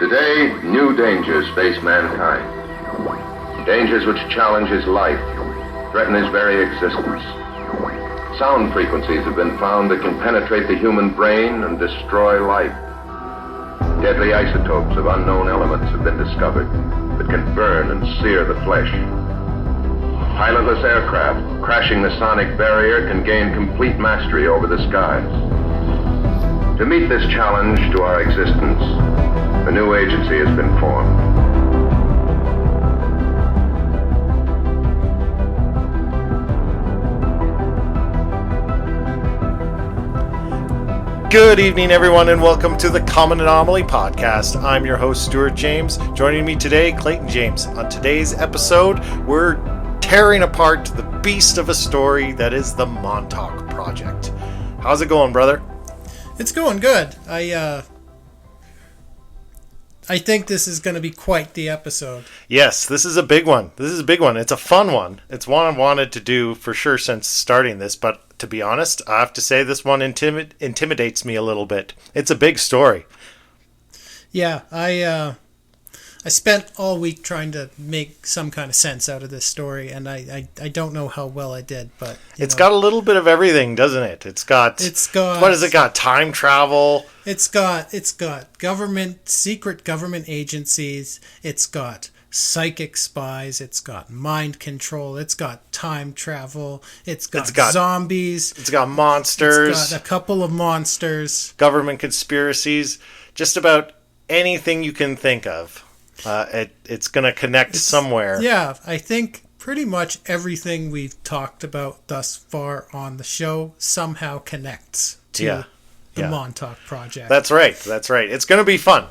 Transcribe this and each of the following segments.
Today, new dangers face mankind. Dangers which challenge his life, threaten his very existence. Sound frequencies have been found that can penetrate the human brain and destroy life. Deadly isotopes of unknown elements have been discovered that can burn and sear the flesh. Pilotless aircraft crashing the sonic barrier can gain complete mastery over the skies. To meet this challenge to our existence, a new agency has been formed. Good evening, everyone, and welcome to the Common Anomaly Podcast. I'm your host, Stuart James. Joining me today, Clayton James. On today's episode, we're tearing apart the beast of a story that is the Montauk Project. How's it going, brother? It's going good. I think this is going to be quite the episode. Yes, this is a big one. It's a fun one. It's one I've wanted to do for sure since starting this, but to be honest, I have to say this one intimidates me a little bit. It's a big story. Yeah, I spent all week trying to make some kind of sense out of this story, and I don't know how well I did, but it's got a little bit of everything, doesn't it? It's got what has it got? Time travel. It's got secret government agencies. It's got psychic spies. It's got mind control. It's got time travel. It's got zombies. It's got monsters. It's got a couple of monsters. Government conspiracies. Just about anything you can think of. It's going to connect somewhere. Yeah, I think pretty much everything we've talked about thus far on the show somehow connects to the Montauk Project. That's right. It's going to be fun.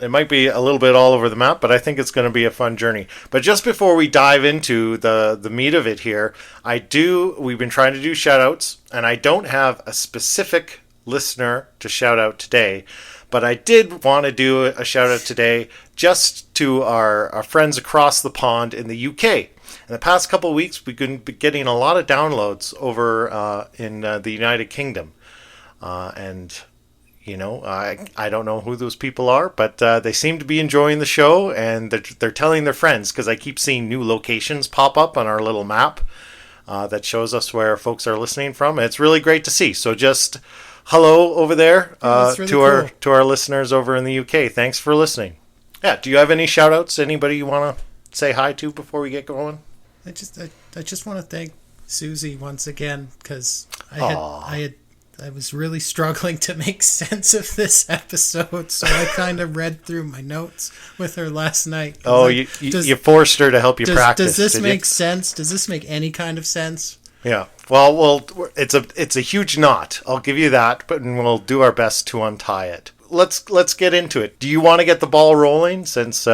It might be a little bit all over the map, but I think it's going to be a fun journey. But just before we dive into the meat of it here, we've been trying to do shout-outs, and I don't have a specific listener to shout out today. But I did want to do a shout out today just to our friends across the pond in the UK. In the past couple of weeks, we've been getting a lot of downloads over in the United Kingdom. I don't know who those people are, but they seem to be enjoying the show, and they're telling their friends, because I keep seeing new locations pop up on our little map that shows us where folks are listening from. And it's really great to see. So just hello over there really to our listeners over in the UK. Thanks for listening. Yeah, do you have any shout outs? Anybody you want to say hi to before we get going? I just want to thank Susie once again, because I was really struggling to make sense of this episode, so I kind of read through my notes with her last night. Oh, you forced her to help you practice. Does this make sense? Does this make any kind of sense? Yeah. Well, it's a huge knot. I'll give you that, but we'll do our best to untie it. Let's get into it. Do you want to get the ball rolling, since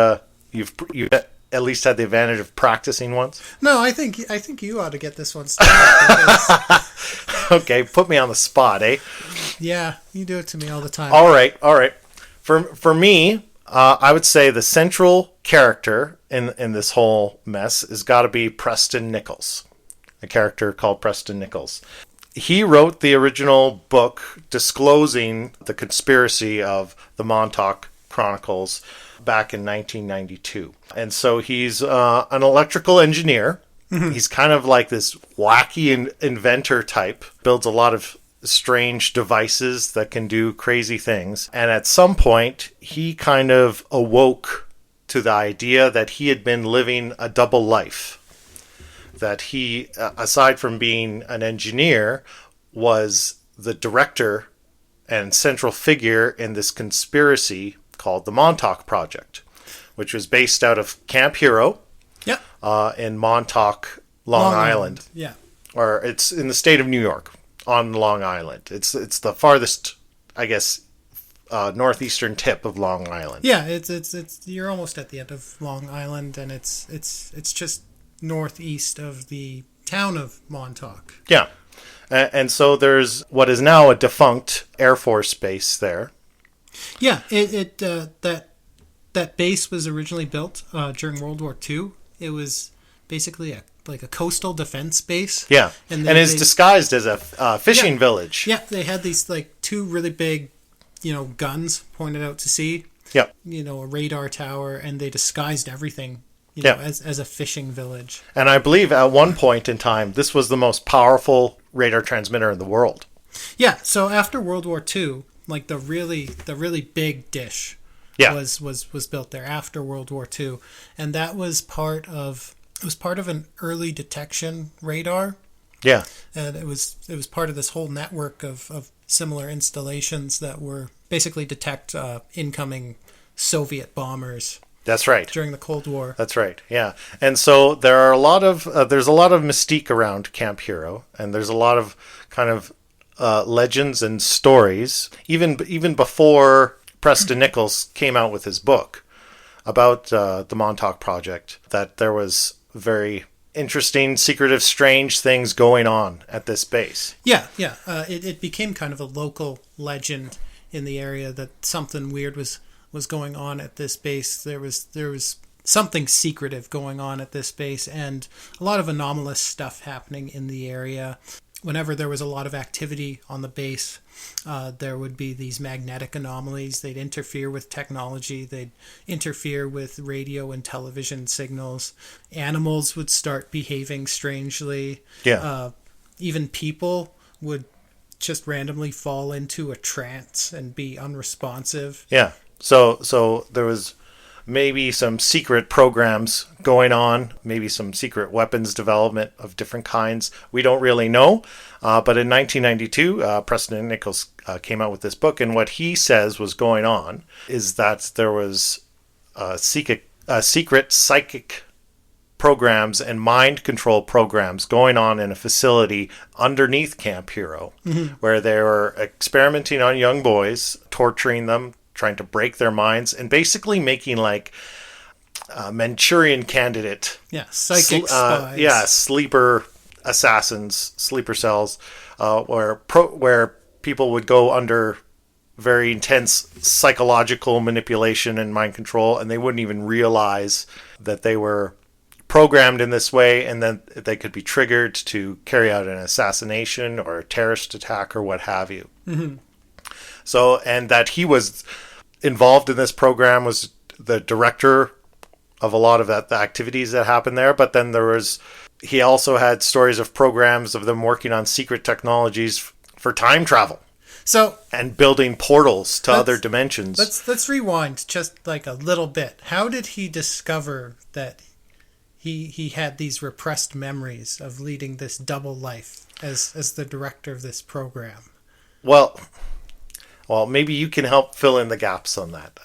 you've at least had the advantage of practicing once? No, I think you ought to get this one started. Okay, put me on the spot, eh? Yeah, you do it to me all the time. All right. For me, I would say the central character in this whole mess has got to be Preston Nichols. A character called Preston Nichols. He wrote the original book disclosing the conspiracy of the Montauk Chronicles back in 1992. And so he's an electrical engineer. Mm-hmm. He's kind of like this wacky inventor type, builds a lot of strange devices that can do crazy things. And at some point, he kind of awoke to the idea that he had been living a double life. That he, aside from being an engineer, was the director and central figure in this conspiracy called the Montauk Project, which was based out of Camp Hero in Montauk, Long Island. Yeah. Or it's in the state of New York on Long Island. It's the farthest, I guess, northeastern tip of Long Island. Yeah, it's you're almost at the end of Long Island, and it's just northeast of the town of Montauk. Yeah. And so there's what is now a defunct Air Force base there. Yeah, that base was originally built during World War II. It was basically a coastal defense base. Yeah, and it's disguised as a fishing village. Yeah, they had these two really big, guns pointed out to sea. Yep. A radar tower, and they disguised everything, Yeah. as a fishing village. And I believe at one point in time, this was the most powerful radar transmitter in the world. Yeah. So after World War II, like the really big dish Yeah. was built there after World War II, and that was part of an early detection radar. Yeah. And it was part of this whole network of similar installations that were basically detect incoming Soviet bombers That's right. during the Cold War. That's right. Yeah. And so there's a lot of mystique around Camp Hero, and there's a lot of kind of legends and stories, even before Preston Nichols came out with his book about the Montauk Project, that there was very interesting, secretive, strange things going on at this base. Yeah. It became kind of a local legend in the area that something weird was going on at this base. There was something secretive going on at this base, and a lot of anomalous stuff happening in the area. Whenever there was a lot of activity on the base, there would be these magnetic anomalies. They'd interfere with technology. They'd interfere with radio and television signals. Animals would start behaving strangely. Yeah. Even people would just randomly fall into a trance and be unresponsive. Yeah. So there was maybe some secret programs going on, maybe some secret weapons development of different kinds. We don't really know. But in 1992, Preston Nichols came out with this book, and what he says was going on is that there was secret psychic programs and mind control programs going on in a facility underneath Camp Hero, where they were experimenting on young boys, torturing them, trying to break their minds, and basically making like Manchurian Candidate. Yeah, psychic spies. Sleeper assassins, sleeper cells, where people would go under very intense psychological manipulation and mind control, and they wouldn't even realize that they were programmed in this way, and then they could be triggered to carry out an assassination or a terrorist attack or what have you. Mm-hmm. So, and that he was involved in this program, was the director of a lot of the activities that happened there. But then he also had stories of programs of them working on secret technologies for time travel. So, and building portals to other dimensions. Let's rewind just like a little bit. How did he discover that he had these repressed memories of leading this double life as the director of this program? Well, maybe you can help fill in the gaps on that.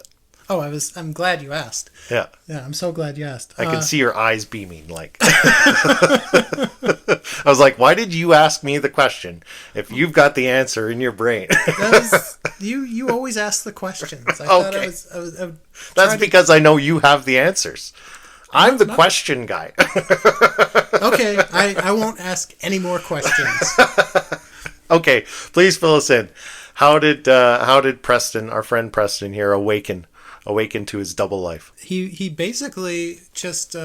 Oh, I'm glad you asked. Yeah. Yeah, I'm so glad you asked. I can see your eyes beaming. Like, I was like, why did you ask me the question if you've got the answer in your brain? You always ask the questions. I thought I was That's because I know you have the answers. I'm the question guy. Okay, I won't ask any more questions. Okay, please fill us in. How did Preston, our friend Preston here, awaken to his double life? He basically just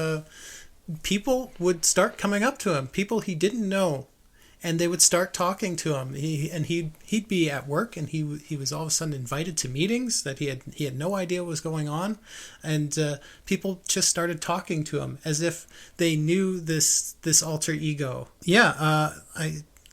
people would start coming up to him, people he didn't know, and they would start talking to him. He'd be at work, and he was all of a sudden invited to meetings that he had no idea what was going on, and people just started talking to him as if they knew this alter ego. Yeah,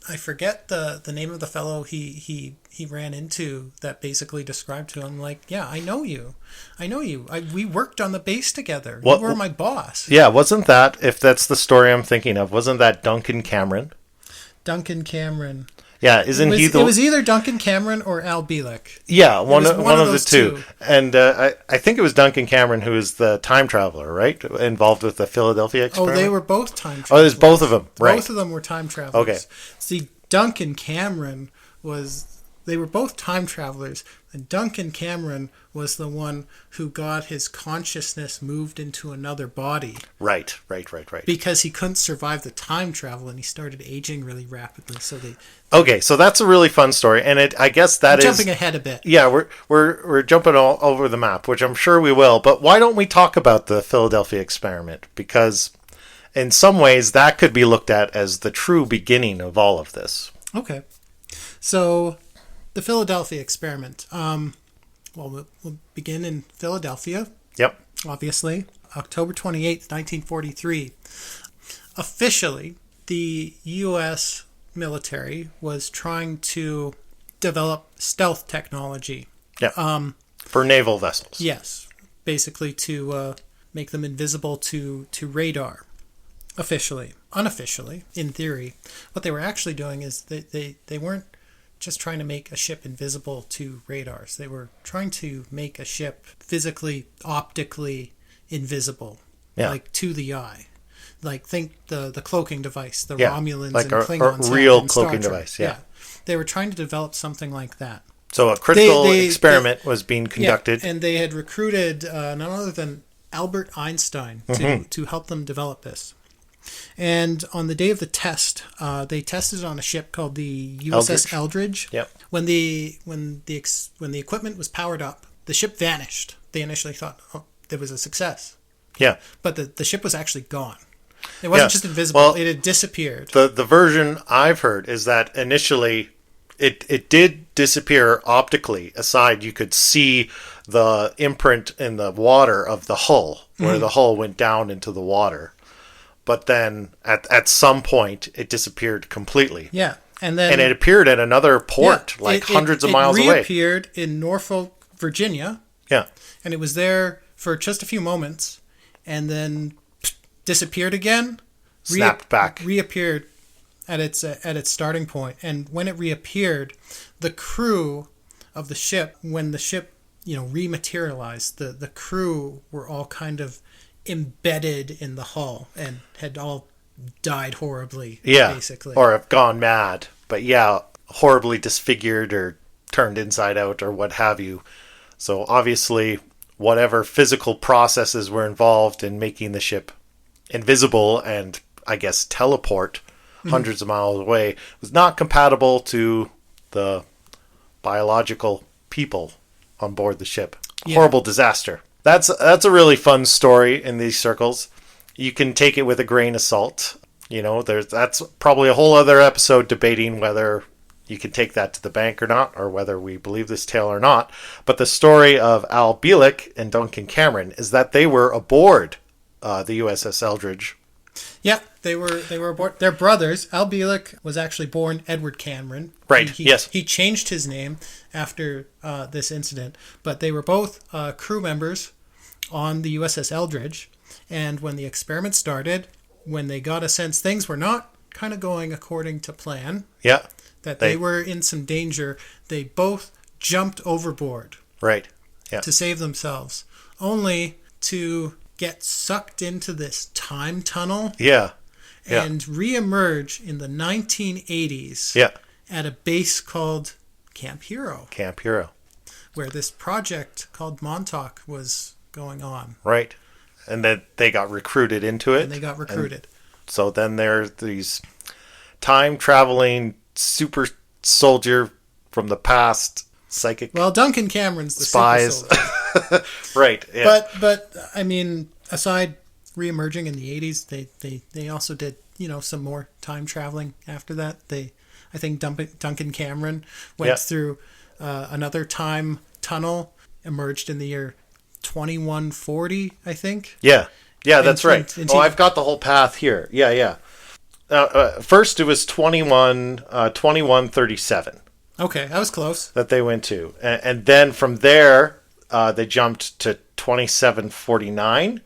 I forget the name of the fellow he ran into that basically described to him like, yeah, I know you. We worked on the base together. You were my boss. Yeah, wasn't that, if that's the story I'm thinking of, wasn't that Duncan Cameron? Duncan Cameron. Yeah, it was either Duncan Cameron or Al Bielek. Yeah, one of the two. And I think it was Duncan Cameron who was the time traveler, right? Involved with the Philadelphia experiment. Oh, they were both time travelers. Oh, there's both of them, right? Both of them were time travelers. Okay. See, Duncan Cameron they were both time travelers, and Duncan Cameron was the one who got his consciousness moved into another body. Right. Because he couldn't survive the time travel, and he started aging really rapidly. Okay, so that's a really fun story, and I guess that is jumping ahead a bit. Yeah, we're jumping all over the map, which I'm sure we will. But why don't we talk about the Philadelphia experiment? Because in some ways, that could be looked at as the true beginning of all of this. Okay, so the Philadelphia experiment. we'll begin in Philadelphia, Yep. obviously. October 28th, 1943. Officially, the U.S. military was trying to develop stealth technology. Yeah. For naval vessels. Yes, basically to make them invisible to radar. Officially. Unofficially, in theory, what they were actually doing is they weren't just trying to make a ship invisible to radars. They were trying to make a ship physically, optically invisible, like to the eye. Like, think the cloaking device, the Romulans like and a Klingons real had in Star cloaking Trek. device, yeah. They were trying to develop something like that. So a critical experiment was being conducted. Yeah, and they had recruited none other than Albert Einstein to help them develop this. And on the day of the test, they tested it on a ship called the USS Eldridge. Yep. When the equipment was powered up, the ship vanished. They initially thought, it was a success. Yeah. But the ship was actually gone. It wasn't just invisible. Well, it had disappeared. The version I've heard is that initially it did disappear optically. Aside, you could see the imprint in the water of the hull, where the hull went down into the water. But then at some point, it disappeared completely. Yeah. And then it appeared at another port, hundreds of miles away. It reappeared in Norfolk, Virginia. Yeah. And it was there for just a few moments, and then disappeared again. Snapped back. Reappeared at its starting point. And when it reappeared, the crew of the ship, when the ship, rematerialized, the crew were all kind of embedded in the hull and had all died horribly, basically. Or have gone mad. But horribly disfigured or turned inside out or what have you. So obviously, whatever physical processes were involved in making the ship invisible and, I guess, teleport hundreds of miles away was not compatible to the biological people on board the ship. Horrible disaster. That's a really fun story in these circles. You can take it with a grain of salt. That's probably a whole other episode debating whether you can take that to the bank or not, or whether we believe this tale or not. But the story of Al Bielek and Duncan Cameron is that they were aboard the USS Eldridge. Yeah, they were aboard. They're brothers. Al Bielek was actually born Edward Cameron. Right. Yes. He changed his name after this incident, but they were both crew members on the USS Eldridge. And when the experiment started, when they got a sense things were not kind of going according to plan, that they were in some danger, they both jumped overboard. Right. Yeah. To save themselves, only to get sucked into this time tunnel. Yeah. And reemerge in the 1980s. Yeah. At a base called Camp Hero. Camp Hero. Where this project called Montauk was going on. Right. And then they got recruited into it. And so then there's these time-traveling super soldier from the past psychic. Well, Duncan Cameron's the spies. Super soldier. Right. Yeah. But I mean, aside reemerging in the 80s, they also did, some more time traveling after that. I think Duncan Cameron went through another time tunnel, emerged in the year 2140, I think. Yeah, that's right. I've got the whole path here. Yeah. First, it was 2137. Okay, I was close. That they went to. And then from there, they jumped to 2749,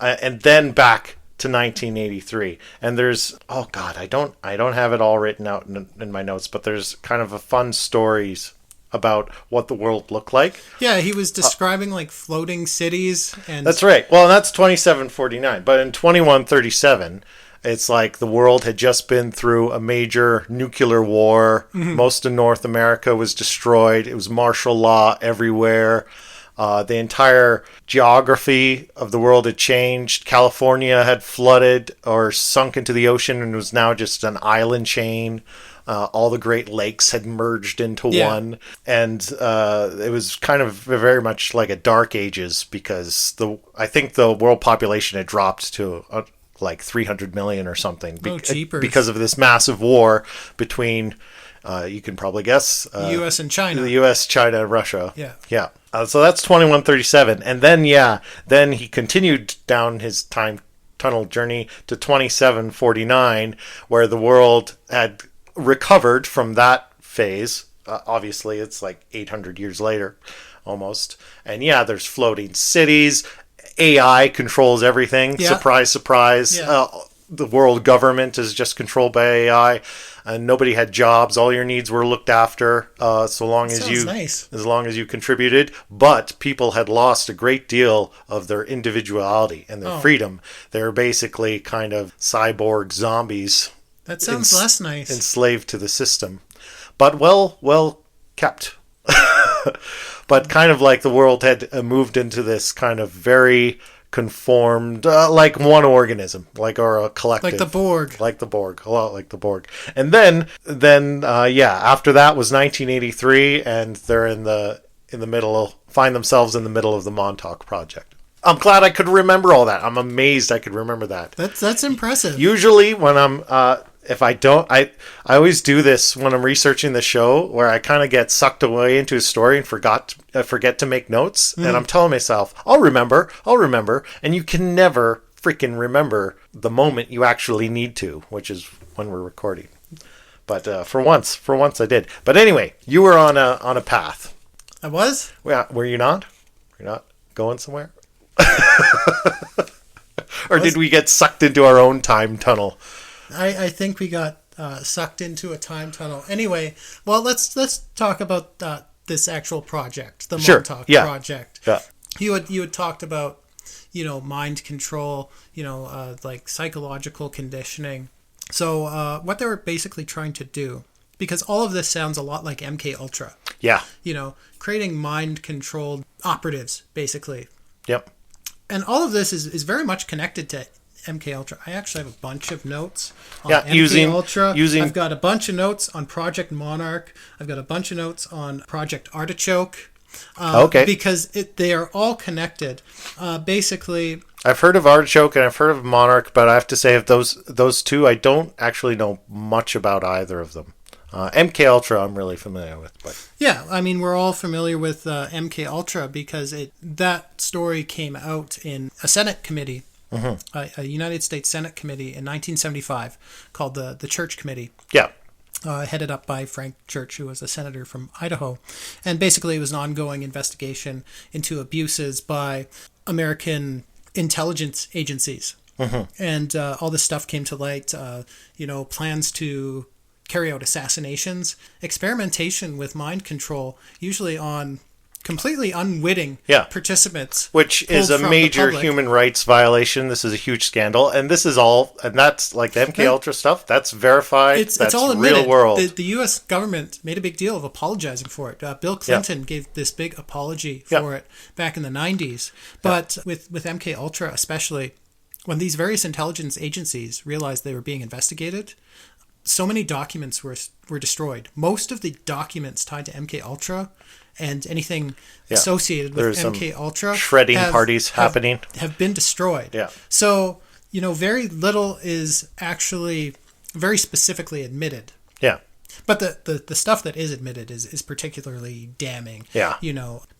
and then back to 1983. And there's, I don't have it all written out in my notes, but there's kind of a fun stories about what the world looked like. Yeah, he was describing like floating cities. And that's right. Well, that's 2749. But in 2137, it's like the world had just been through a major nuclear war. Mm-hmm. Most of North America was destroyed. It was martial law everywhere. The entire geography of the world had changed. California had flooded or sunk into the ocean and was now just an island chain. All the Great Lakes had merged into one. And it was kind of very much like a dark ages because I think the world population had dropped to like 300 million or something cheapers. because of this massive war between you can probably guess the US and China. The US, China, Russia. Yeah. So that's 2137, and then he continued down his time tunnel journey to 2749, where the world had recovered from that phase. Obviously, it's like 800 years later, almost. And there's floating cities. AI controls everything. Yeah. Surprise, surprise. Yeah. The world government is just controlled by AI, and nobody had jobs. All your needs were looked after, so long as you contributed. But people had lost a great deal of their individuality and their freedom. They're basically kind of cyborg zombies. That sounds less nice. Enslaved to the system, but well kept. But kind of like the world had moved into this kind of very conformed, like one organism, or a collective, like the Borg, a lot like the Borg. And then after that was 1983, and they're in the middle, find themselves in the middle of the Montauk Project. I'm glad I could remember all that. I'm amazed I could remember that. That's impressive. Usually when I'm if I don't, I always do this when I'm researching the show, where I kind of get sucked away into a story and forget to make notes. And I'm telling myself, I'll remember. And you can never freaking remember the moment you actually need to, which is when we're recording. But for once I did. But anyway, you were on a path. I was? Yeah, were you not? You're not going somewhere? Or did we get sucked into our own time tunnel? I think we got sucked into a time tunnel. Anyway, well, let's talk about this actual project, the Montauk Project. Yeah. You had talked about, mind control, like psychological conditioning. So what they were basically trying to do, because all of this sounds a lot like MK Ultra. Yeah. Creating mind-controlled operatives, basically. Yep. And all of this is very much connected to MK Ultra. I actually have a bunch of notes on MK Ultra. I've got a bunch of notes on Project Monarch. I've got a bunch of notes on Project Artichoke. Because they are all connected. Basically, I've heard of Artichoke and I've heard of Monarch, but I have to say of those two, I don't actually know much about either of them. MK Ultra, I'm really familiar with. But yeah, I mean, we're all familiar with MK Ultra because that story came out in a Senate committee. Mm-hmm. A United States Senate committee in 1975 called the Church Committee. Yeah. Headed up by Frank Church, who was a senator from Idaho. And basically it was an ongoing investigation into abuses by American intelligence agencies. Mm-hmm. And all this stuff came to light, plans to carry out assassinations, experimentation with mind control, usually on completely unwitting participants. Which is a major human rights violation. This is a huge scandal. And this is all, and that's like the MK Ultra stuff, that's verified. It's all admitted. Real world. The U.S. government made a big deal of apologizing for it. Bill Clinton gave this big apology for it back in the 90s. But with MK Ultra especially, when these various intelligence agencies realized they were being investigated, so many documents were destroyed. Most of the documents tied to MK Ultra and anything associated with MK Ultra shredding parties happening have been destroyed. Yeah. So, very little is actually very specifically admitted. Yeah. But the stuff that is admitted is particularly damning. Yeah.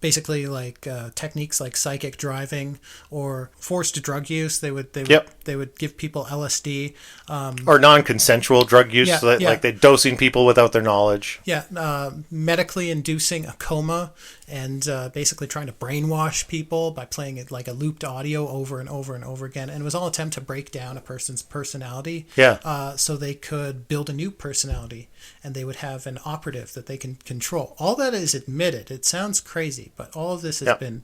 Basically like techniques like psychic driving or forced drug use. They would give people LSD. Or non-consensual drug use, like they're dosing people without their knowledge. Yeah. Medically inducing a coma and basically trying to brainwash people by playing it like a looped audio over and over and over again. And it was all attempt to break down a person's personality. Yeah. So they could build a new personality. And they would have an operative that they can control. All that is admitted. It sounds crazy, but all of this has been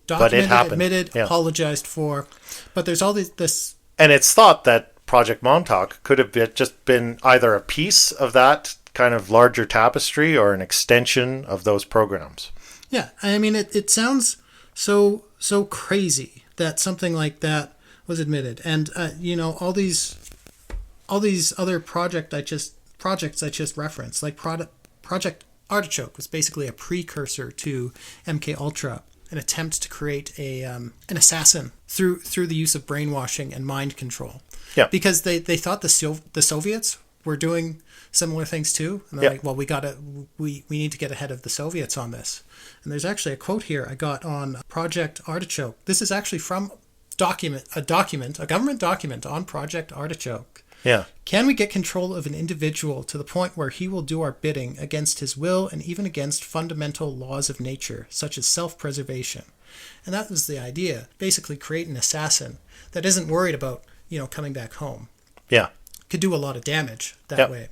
documented, admitted, apologized for. But there's all this... And it's thought that Project Montauk could have just been either a piece of that kind of larger tapestry or an extension of those programs. Yeah, I mean, it sounds so crazy that something like that was admitted. And, all these other projects I just referenced, like Project Artichoke was basically a precursor to MK Ultra. an attempt to create an assassin through the use of brainwashing and mind control. Yeah. Because they thought the Soviets were doing similar things too, and they're like, well, we need to get ahead of the Soviets on this. And there's actually a quote here I got on Project Artichoke. This is actually from a government document on Project Artichoke. Yeah. Can we get control of an individual to the point where he will do our bidding against his will and even against fundamental laws of nature, such as self-preservation? And that was the idea. Basically create an assassin that isn't worried about, coming back home. Yeah. Could do a lot of damage that way.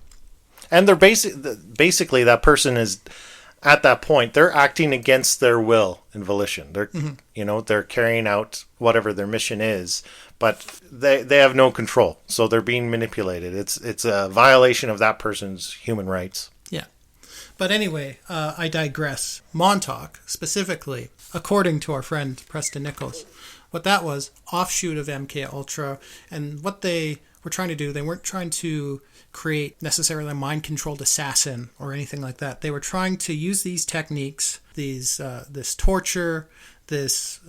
And they're basically that person is at that point, they're acting against their will and volition. They're they're carrying out whatever their mission is, but they have no control. So they're being manipulated. It's a violation of that person's human rights. Yeah. But anyway, I digress. Montauk, specifically, according to our friend Preston Nichols, what that was, offshoot of MK Ultra, and what they were trying to do, they weren't trying to create necessarily a mind-controlled assassin or anything like that. They were trying to use these techniques, this torture, this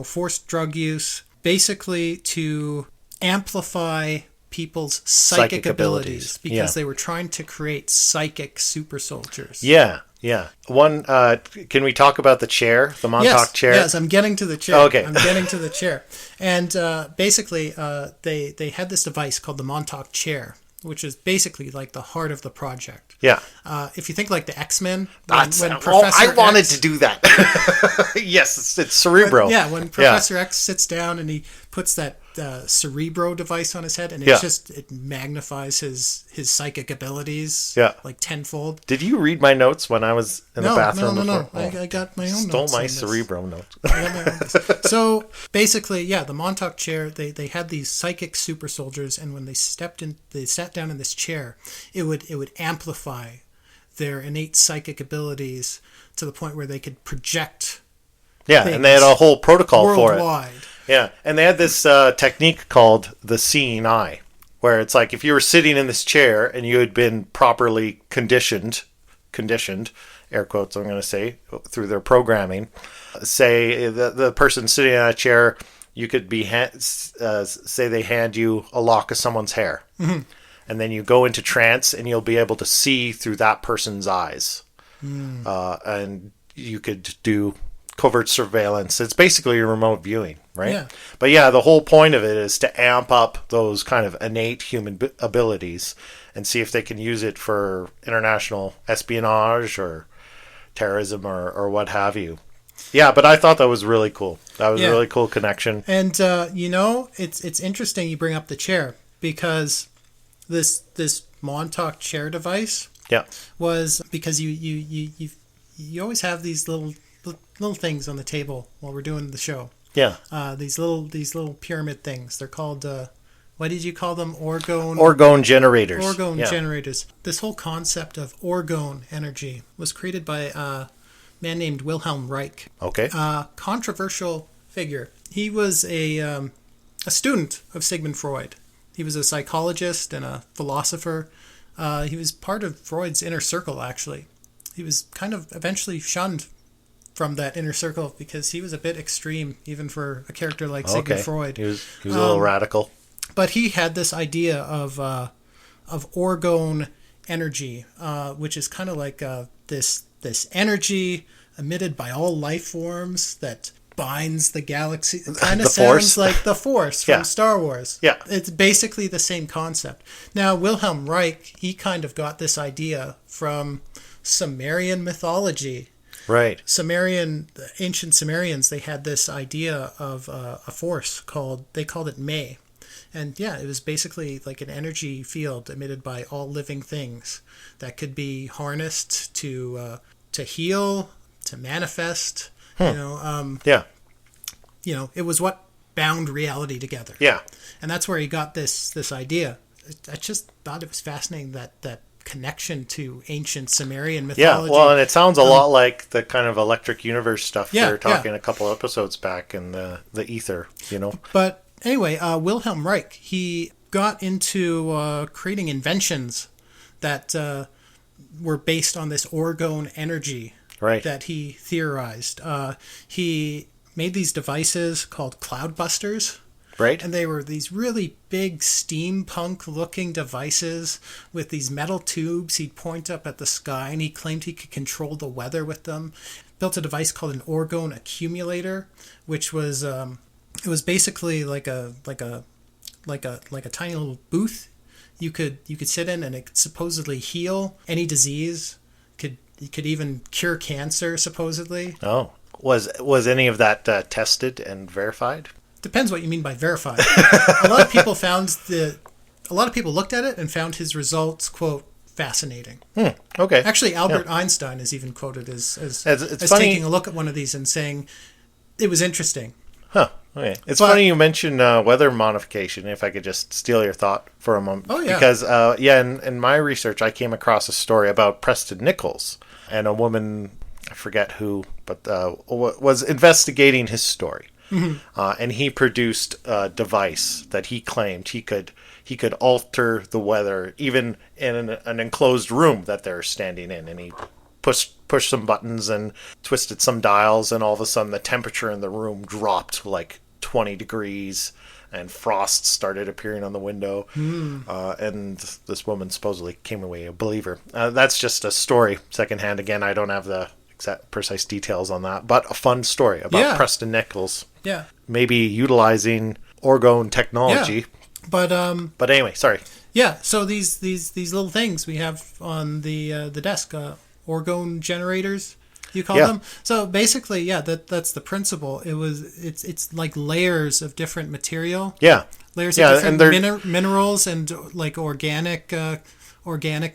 forced drug use, basically to amplify people's psychic abilities because they were trying to create psychic super soldiers. Yeah. One, can we talk about the chair, the Montauk chair? Yes, I'm getting to the chair. Okay. I'm getting to the chair. And basically, they had this device called the Montauk chair, which is basically like the heart of the project. Yeah. If you think like the X-Men, I wanted to do that. Yes, it's Cerebro. When Professor X sits down and he puts that Cerebro device on his head, and it magnifies his psychic abilities like tenfold. Did you read my notes when I was in the bathroom? No. I got my own notes. Stole my Cerebro notes. So basically, the Montauk chair, they had these psychic super soldiers, and when they sat down in this chair, it would amplify their innate psychic abilities to the point where they could project. Yeah, and they had a whole protocol for it. Worldwide. Yeah, and they had this technique called the seeing eye, where it's like if you were sitting in this chair and you had been properly conditioned, air quotes I'm going to say, through their programming, say the person sitting in that chair, you could be, say they hand you a lock of someone's hair, and then you go into trance and you'll be able to see through that person's eyes, and you could do covert surveillance. It's basically remote viewing, right? Yeah. But the whole point of it is to amp up those kind of innate human abilities and see if they can use it for international espionage or terrorism or what have you. Yeah, but I thought that was really cool. That was a really cool connection. And it's interesting you bring up the chair, because this Montauk chair device was because you always have these little things on the table while we're doing the show. Yeah. These little pyramid things. They're called what did you call them? Orgone generators. Orgone generators. This whole concept of orgone energy was created by a man named Wilhelm Reich. Okay. Controversial figure. He was a student of Sigmund Freud. He was a psychologist and a philosopher. He was part of Freud's inner circle, actually. He was kind of eventually shunned from that inner circle because he was a bit extreme, even for a character like Sigmund Freud. He was a little radical. But he had this idea of orgone energy, which is kind of like this energy emitted by all life forms that binds the galaxy. It kind of sounds like the Force from Star Wars. Yeah. It's basically the same concept. Now, Wilhelm Reich, he kind of got this idea from Sumerian mythology. Right. Ancient Sumerians, they had this idea of a force they called it May. And it was basically like an energy field emitted by all living things that could be harnessed to heal, to manifest. It was what bound reality together. Yeah. And that's where he got this idea. I just thought it was fascinating that connection to ancient Sumerian mythology. Yeah, well, and it sounds a lot like the kind of electric universe stuff they were talking a couple episodes back in the ether, But anyway, Wilhelm Reich, he got into creating inventions that were based on this orgone energy. Right. that he theorized. He made these devices called cloudbusters. Right. And they were these really big steampunk-looking devices with these metal tubes. He'd point up at the sky, and he claimed he could control the weather with them. Built a device called an orgone accumulator, which was it was basically like a tiny little booth you could sit in, and it could supposedly heal any disease. It could even cure cancer, supposedly. Oh, was any of that tested and verified? Depends what you mean by verified. A lot of people looked at it and found his results, quote, fascinating. Okay. Actually, Albert Einstein is even quoted as It's funny. taking a look at one of these and saying it was interesting. Huh. Okay. It's funny you mentioned weather modification, if I could just steal your thought for a moment. Oh, yeah. Because, in my research, I came across a story about Preston Nichols and a woman, I forget who, but was investigating his story. Mm-hmm. And he produced a device that he claimed he could alter the weather, even in an enclosed room that they're standing in. And he pushed some buttons and twisted some dials, and all of a sudden the temperature in the room dropped like 20 degrees, and frost started appearing on the window. And this woman supposedly came away a believer. That's just a story, secondhand. Again, I don't have the exact precise details on that, but a fun story about Preston Nichols. Yeah. Maybe utilizing orgone technology. Yeah. But anyway, sorry. Yeah. So these little things we have on the desk, orgone generators, you call them. So basically, that's the principle. It's like layers of different material. Yeah. Layers of different minerals and like organic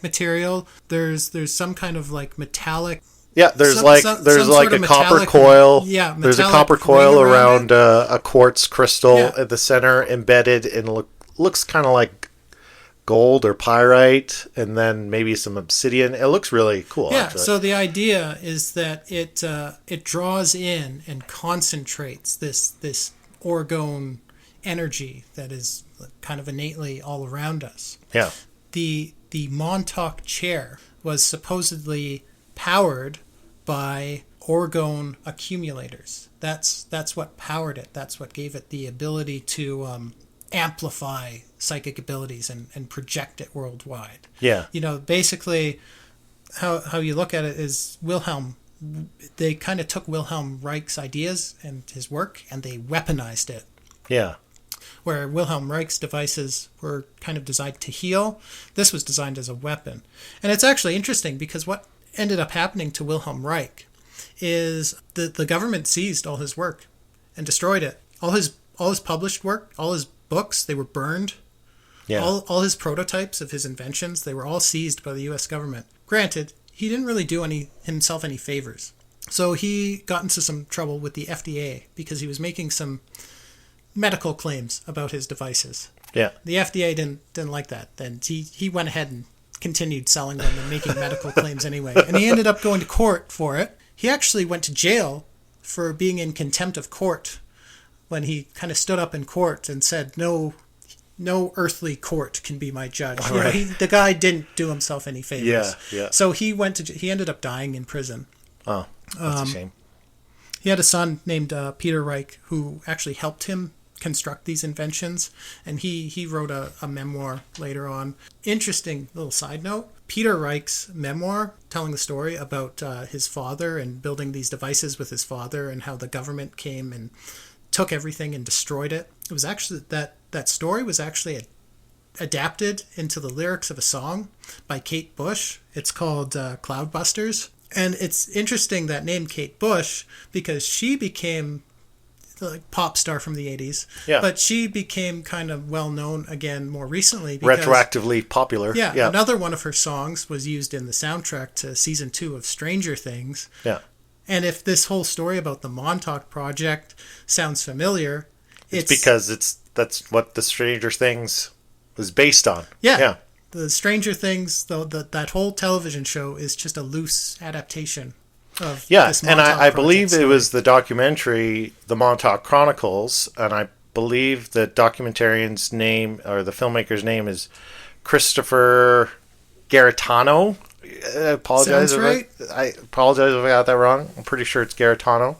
material. There's some kind of like metallic. Yeah, there's a copper coil. Yeah, there's a copper coil around a quartz crystal at the center, embedded, and looks kind of like gold or pyrite, and then maybe some obsidian. It looks really cool. Yeah. Actually. So the idea is that it draws in and concentrates this orgone energy that is kind of innately all around us. Yeah. The Montauk chair was supposedly powered by orgone accumulators. That's what powered it. That's what gave it the ability to amplify psychic abilities and project it worldwide. Yeah. Basically how you look at it is they kind of took Wilhelm Reich's ideas and his work, and they weaponized it. Yeah. Where Wilhelm Reich's devices were kind of designed to heal, this was designed as a weapon. And it's actually interesting because what ended up happening to Wilhelm Reich is the government seized all his work and destroyed it. All his published work, all his books, they were burned. Yeah. All his prototypes of his inventions, they were all seized by the U.S. government. Granted, he didn't really do himself any favors. So he got into some trouble with the FDA because he was making some medical claims about his devices. Yeah. The FDA didn't like that. Then he went ahead and continued selling them and making medical claims anyway. And he ended up going to court for it. He actually went to jail for being in contempt of court when he kind of stood up in court and said, no earthly court can be my judge. Right. The guy didn't do himself any favors. Yeah. So he ended up dying in prison. Oh, that's a shame. He had a son named Peter Reich who actually helped him construct these inventions, and he wrote a memoir later on. Interesting little side note, Peter Reich's memoir telling the story about his father and building these devices with his father, and how the government came and took everything and destroyed it. It was actually that story was actually adapted into the lyrics of a song by Kate Bush. It's called Cloudbusters, and it's interesting that name Kate Bush because she became like pop star from the 80s. Yeah. But she became kind of well known again more recently. Because, retroactively popular. Yeah. Another one of her songs was used in the soundtrack to season 2 of Stranger Things. Yeah. And if this whole story about the Montauk Project sounds familiar, it's because that's what the Stranger Things was based on. Yeah. The Stranger Things, though, that whole television show is just a loose adaptation. And I believe it was the documentary, The Montauk Chronicles, and I believe the documentarian's name, or the filmmaker's name, is Christopher Garetano. I apologize. Sounds right. I apologize if I got that wrong. I'm pretty sure it's Gaetano.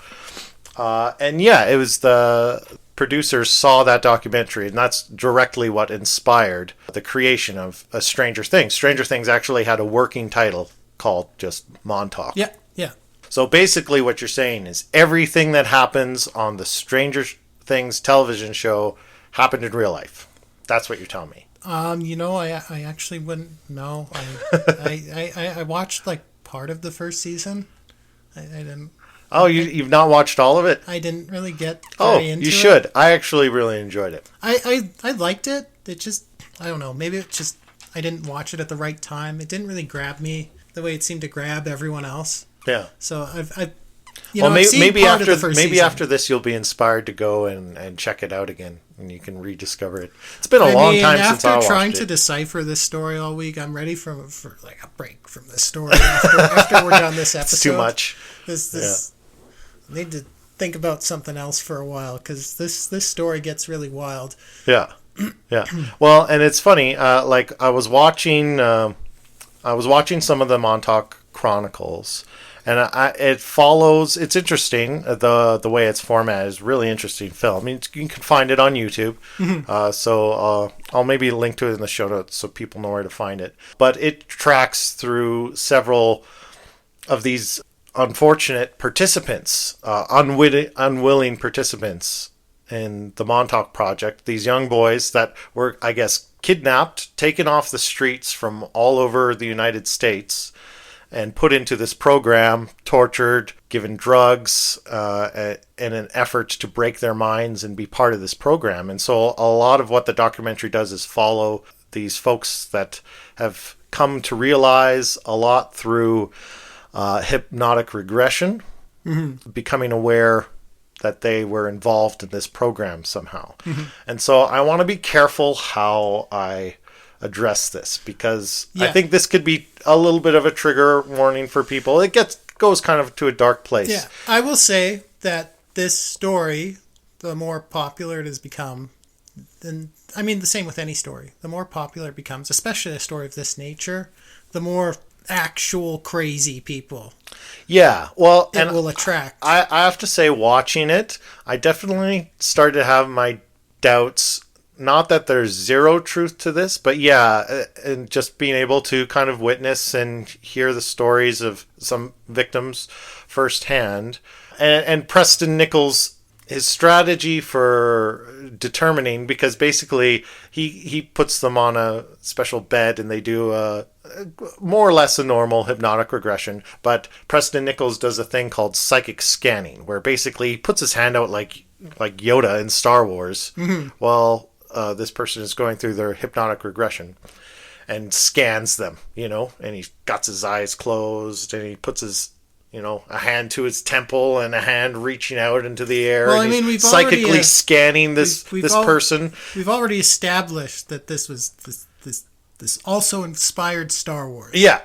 And yeah, it was the producers saw that documentary, and that's directly what inspired the creation of Stranger Things. Stranger Things actually had a working title called just Montauk. Yeah, yeah. So basically what you're saying is everything that happens on the Stranger Things television show happened in real life. That's what you're telling me. I actually wouldn't know. I watched like part of the first season. I didn't. Oh, you've not watched all of it? I didn't really get very into you should. It. I actually really enjoyed it. I liked it. It just, I don't know. Maybe it just, I didn't watch it at the right time. It didn't really grab me the way it seemed to grab everyone else. Yeah. So I've maybe part of the first season. after this you'll be inspired to go and check it out again, and you can rediscover it. It's been a long time since I watched it. After trying to decipher this story all week, I'm ready for like a break from this story after we're done this episode. It's too much. This I need to think about something else for a while, because this story gets really wild. Yeah. Yeah. Well, and it's funny. Like I was watching some of the Montauk Chronicles, and it follows. It's interesting. The way it's formatted is really interesting film. I mean, you can find it on YouTube. Mm-hmm. So I'll maybe link to it in the show notes so people know where to find it. But it tracks through several of these unfortunate participants, unwilling participants in the Montauk Project. These young boys that were, I guess, kidnapped, taken off the streets from all over the United States, and put into this program, tortured, given drugs, in an effort to break their minds and be part of this program. And so a lot of what the documentary does is follow these folks that have come to realize a lot through hypnotic regression, mm-hmm. becoming aware that they were involved in this program somehow. Mm-hmm. And so I want to be careful how I address this, because I think this could be a little bit of a trigger warning for people. It goes kind of to a dark place. Yeah, I will say that this story, the more popular it has become, and I mean the same with any story, the more popular it becomes, especially a story of this nature, the more actual crazy people it will attract. I have to say, watching it, I definitely started to have my doubts. Not that there's zero truth to this, but and just being able to kind of witness and hear the stories of some victims firsthand. And Preston Nichols, his strategy for determining, because basically he puts them on a special bed and they do more or less a normal hypnotic regression, but Preston Nichols does a thing called psychic scanning, where basically he puts his hand out like Yoda in Star Wars, mm-hmm. while this person is going through their hypnotic regression, and scans them, and he got his eyes closed, and he puts his a hand to his temple and a hand reaching out into the air. Well, and I mean, we've psychically already, scanning this person. We've already established that this was this also inspired Star Wars. Yeah.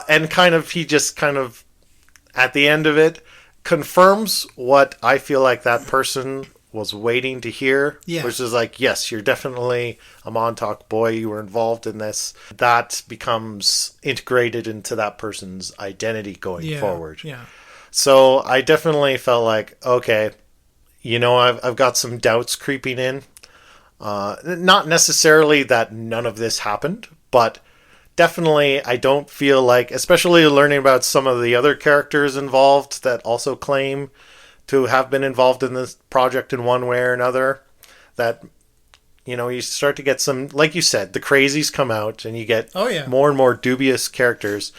And he just at the end of it confirms what I feel like that person was waiting to hear, which is like, yes, you're definitely a Montauk boy. You were involved in this. That becomes integrated into that person's identity going forward. Yeah. So I definitely felt like, okay, I've got some doubts creeping in. Not necessarily that none of this happened, but definitely I don't feel like, especially learning about some of the other characters involved that also claim to have been involved in this project in one way or another, that you start to get some, like you said, the crazies come out and you get more and more dubious characters,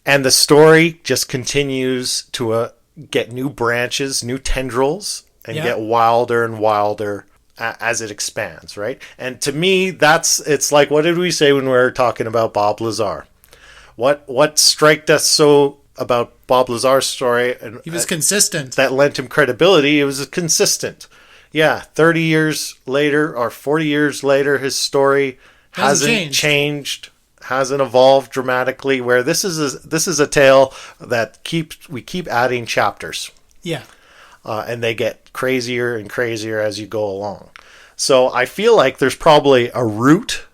and the story just continues to get new branches, new tendrils, and get wilder and wilder as it expands, right? And to me, it's like, what did we say when we were talking about Bob Lazar? What struck us so about Bob Lazar's story, and he was consistent. That lent him credibility. It was consistent. 30 years later or 40 years later, his story hasn't changed, hasn't evolved dramatically. Where this is a tale that we keep adding chapters. Yeah. And they get crazier and crazier as you go along. So I feel like there's probably a root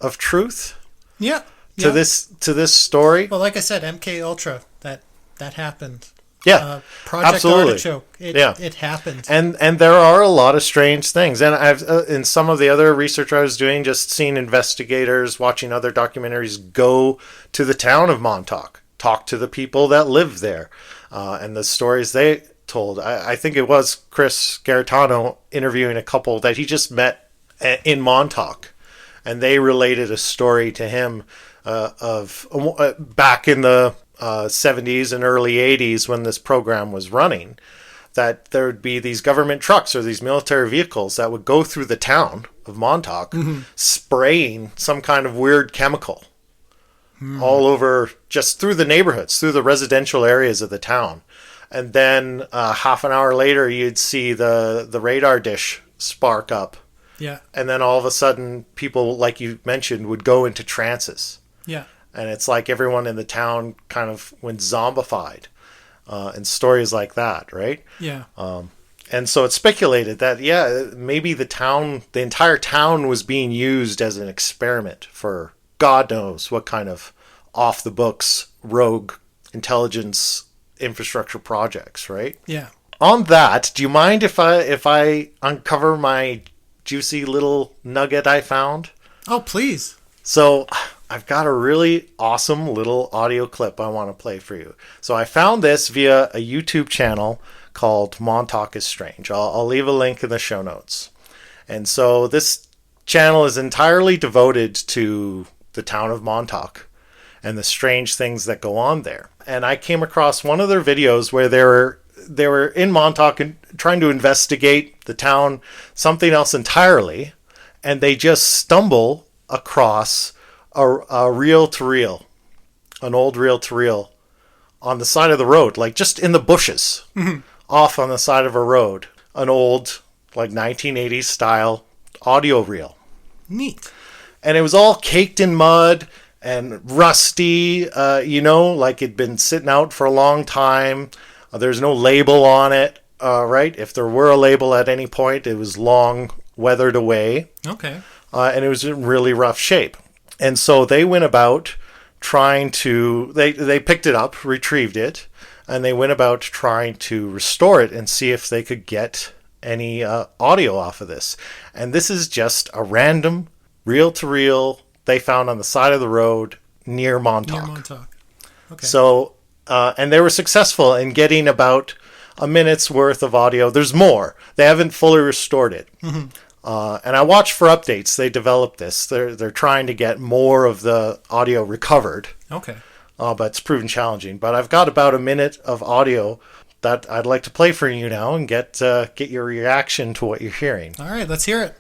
of truth. Yeah. to Yeah. this story. Well, like I said, MK Ultra, that happened. Yeah, Project absolutely. Artichoke. It happened. And there are a lot of strange things. And I've in some of the other research I was doing, just seeing investigators, watching other documentaries, go to the town of Montauk, talk to the people that live there, and the stories they told. I think it was Chris Garetano interviewing a couple that he just met in Montauk, and they related a story to him of back in the 70s and early 80s when this program was running, that there would be these government trucks or these military vehicles that would go through the town of Montauk, spraying some kind of weird chemical all over, just through the neighborhoods, through the residential areas of the town. And then half an hour later, you'd see the radar dish spark up. Yeah. And then all of a sudden, people, like you mentioned, would go into trances. Yeah. And it's like everyone in the town kind of went zombified, and stories like that, right? Yeah. And so it's speculated that, yeah, maybe the entire town was being used as an experiment for God knows what kind of off-the-books rogue intelligence infrastructure projects, right? Yeah. On that, do you mind if I uncover my juicy little nugget I found? Oh, please. So I've got a really awesome little audio clip I want to play for you. So I found this via a YouTube channel called Montauk is Strange. I'll leave a link in the show notes. And so this channel is entirely devoted to the town of Montauk and the strange things that go on there. And I came across one of their videos where they were in Montauk and trying to investigate the town, something else entirely, and they just stumble across a reel-to-reel, an old reel-to-reel on the side of the road, like just in the bushes, off on the side of a road, an old, like 1980s style audio reel. Neat. And it was all caked in mud and rusty, like it'd been sitting out for a long time. There's no label on it, right? If there were a label at any point, it was long weathered away. Okay. And it was in really rough shape. And so they went about trying to, they picked it up, retrieved it, and they went about trying to restore it and see if they could get any audio off of this. And this is just a random reel-to-reel they found on the side of the road near Montauk. Near Montauk. Okay. So, and they were successful in getting about a minute's worth of audio. There's more. They haven't fully restored it. And I watched for updates. They developed this. They're trying to get more of the audio recovered. Okay. But it's proven challenging. But I've got about a minute of audio that I'd like to play for you now and get your reaction to what you're hearing. All right, let's hear it.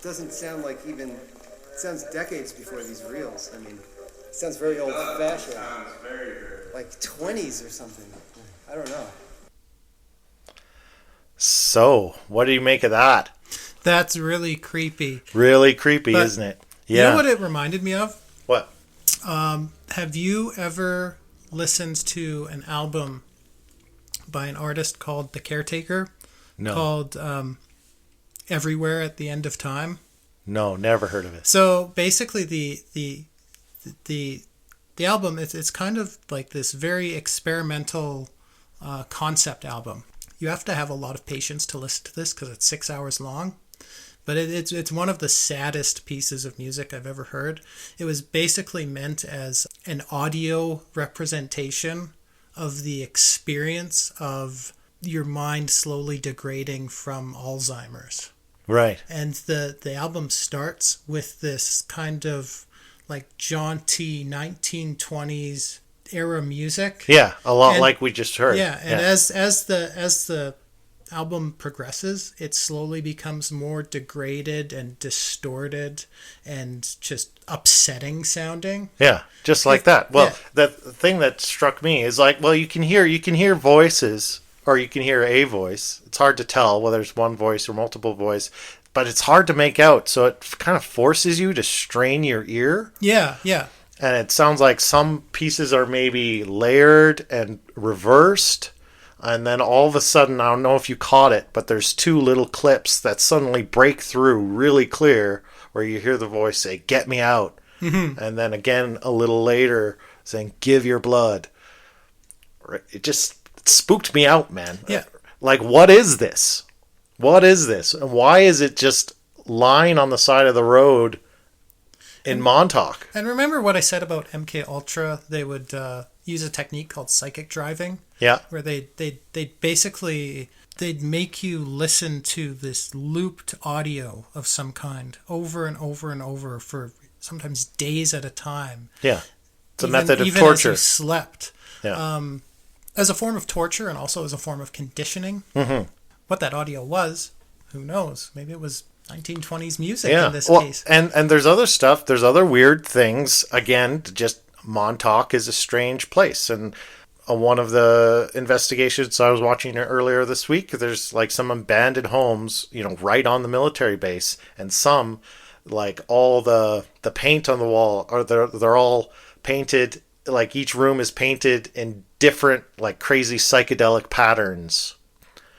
Doesn't sound like it sounds decades before these reels. I mean, it sounds very old-fashioned. Like 20s or something. I don't know. So, what do you make of that? That's really creepy. Really creepy, But isn't it? You know what it reminded me of? What? Have you ever listened to an album by an artist called The Caretaker? No. Called Everywhere at the End of Time? No, never heard of it. So basically the album, it's kind of like this very experimental concept album. You have to have a lot of patience to listen to this because it's 6 hours long. But it's one of the saddest pieces of music I've ever heard. It was basically meant as an audio representation of the experience of your mind slowly degrading from Alzheimer's. Right. And the album starts with this kind of like jaunty 1920s era music. Yeah, a lot like we just heard. Yeah, and as the album progresses, it slowly becomes more degraded and distorted and just upsetting sounding. Yeah, just like that. Well, the thing that struck me is like, well, you can hear voices, or you can hear a voice. It's hard to tell whether it's one voice or multiple voice, but it's hard to make out. So it kind of forces you to strain your ear. Yeah, yeah. And it sounds like some pieces are maybe layered and reversed. And then all of a sudden, I don't know if you caught it, but there's two little clips that suddenly break through really clear, where you hear the voice say, "Get me out." Mm-hmm. And then again, a little later, saying, "Give your blood." It just spooked me out, man. Yeah. Like, what is this? What is this? And why is it just lying on the side of the road in Montauk? And remember what I said about MK Ultra? They would use a technique called psychic driving. Yeah. Where they'd basically, they'd make you listen to this looped audio of some kind over and over and over for sometimes days at a time. Yeah. It's a method of even torture. As you slept. Yeah. As a form of torture and also as a form of conditioning. Mm-hmm. What that audio was, who knows? Maybe it was 1920s music in this case. And there's other stuff. There's other weird things. Again, just Montauk is a strange place. And one of the investigations I was watching earlier this week, there's like some abandoned homes, right on the military base, and some, like all the paint on the wall, or they're all painted, like each room is painted in different, like crazy psychedelic patterns.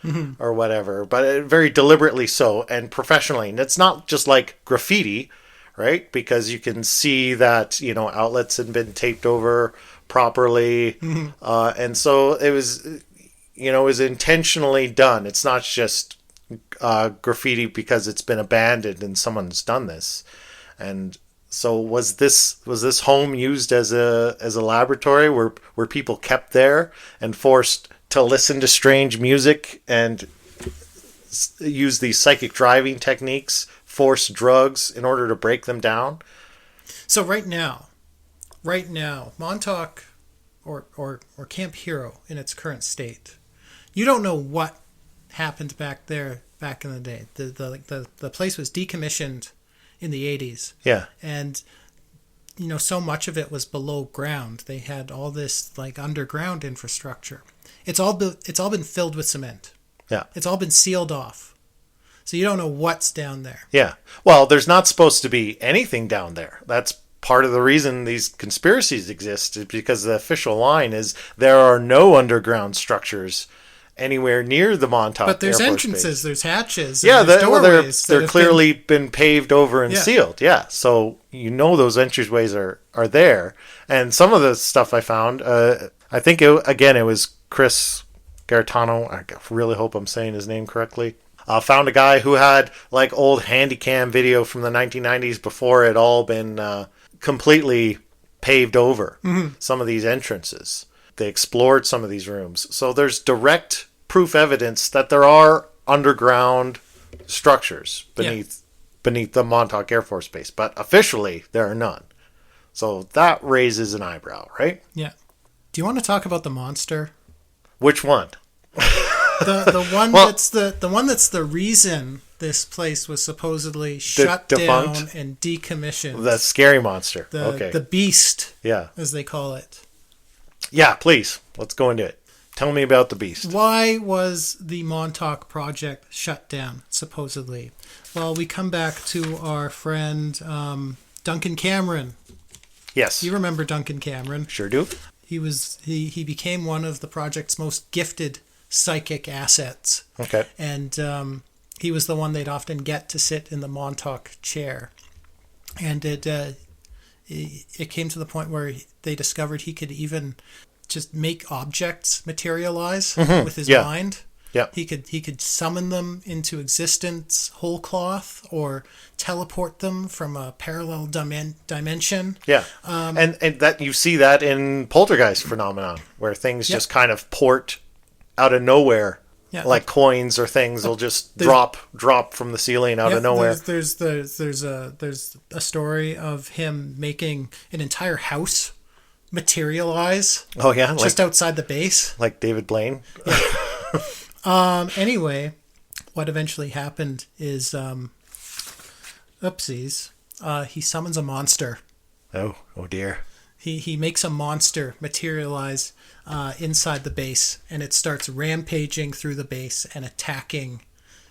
Mm-hmm. Or whatever, but very deliberately so and professionally. And it's not just like graffiti, right? Because you can see that, outlets had been taped over properly. Mm-hmm. And so it was, it was intentionally done. It's not just graffiti because it's been abandoned and someone's done this. And so was this home used as a laboratory where people kept there and forced to listen to strange music and use these psychic driving techniques, force drugs in order to break them down? So right now, Montauk or Camp Hero in its current state, you don't know what happened back there back in the day. The place was decommissioned in the 80s. Yeah. And so much of it was below ground. They had all this like underground infrastructure. It's all been filled with cement. Yeah. It's all been sealed off. So you don't know what's down there. Yeah. Well, there's not supposed to be anything down there. That's part of the reason these conspiracies exist, is because the official line is there are no underground structures anywhere near the Montauk But there's Air Force entrances, base. there's hatches, yeah, there's doorways. they're clearly been paved over and Yeah. sealed. Yeah, so those entryways are there. And some of the stuff I found, I think it was Chris Gaetano. I really hope I'm saying his name correctly. Found a guy who had like old handycam video from the 1990s before it all been completely paved over. Mm-hmm. Some of these entrances. They explored some of these rooms. So there's direct proof evidence that there are underground structures beneath the Montauk Air Force Base. But officially, there are none. So that raises an eyebrow, right? Yeah. Do you want to talk about the monster? Which one? The one that's the reason this place was supposedly shut defunct? down and decommissioned. The scary monster. The beast, yeah, as they call it. Yeah, please. Let's go into it. Tell me about the beast. Why was the Montauk project shut down, supposedly? Well, we come back to our friend Duncan Cameron. Yes. You remember Duncan Cameron? Sure do. He became one of the project's most gifted psychic assets. Okay. And he was the one they'd often get to sit in the Montauk chair. And it came to the point where they discovered he could even just make objects materialize with his mind. Yeah. He could summon them into existence whole cloth or teleport them from a parallel dimension. Yeah. And that you see that in poltergeist phenomenon, where things just kind of port out of nowhere. Yeah. Like coins or things will just drop from the ceiling out of nowhere. There's a story of him making an entire house materialize. Oh yeah, just outside the base, like David Blaine. Yeah. Anyway, what eventually happened is, oopsies. He summons a monster. Oh dear. He makes a monster materialize inside the base, and it starts rampaging through the base and attacking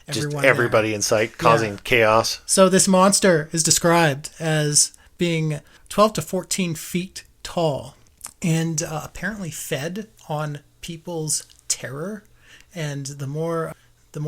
everybody there. in sight, causing chaos. So this monster is described as being 12 to 14 feet tall, and apparently fed on people's terror, and the more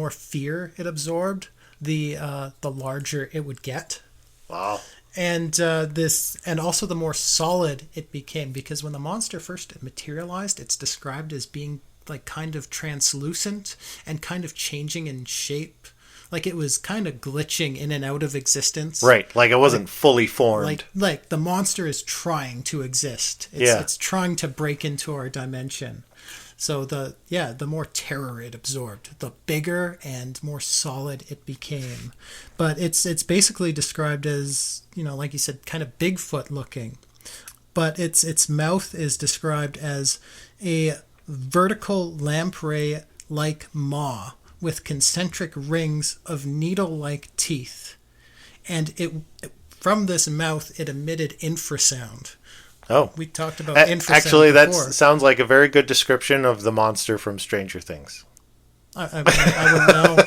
fear it absorbed, the larger it would get. Wow. And also the more solid it became, because when the monster first materialized, it's described as being like kind of translucent and kind of changing in shape. Like it was kind of glitching in and out of existence. Right, like it wasn't fully formed. Like the monster is trying to exist. It's trying to break into our dimension. So the more terror it absorbed, the bigger and more solid it became. But it's basically described as, like you said, kind of Bigfoot looking. But its mouth is described as a vertical lamprey like maw with concentric rings of needle-like teeth. And from this mouth, it emitted infrasound. Oh. We talked about infrasound actually, that before. sounds like a very good description of the monster from Stranger Things. I wouldn't know.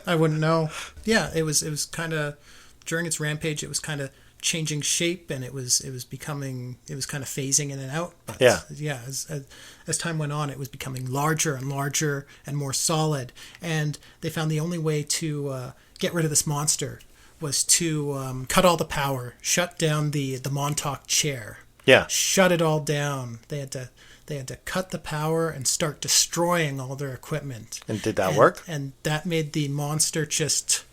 I wouldn't know. Yeah, it was kind of, during its rampage, it was kind of changing shape, and it was kind of phasing in and out. But as time went on, it was becoming larger and larger and more solid. And they found the only way to get rid of this monster was to cut all the power, shut down the Montauk chair. Yeah. Shut it all down. They had to cut the power and start destroying all their equipment. And did that work? And that made the monster just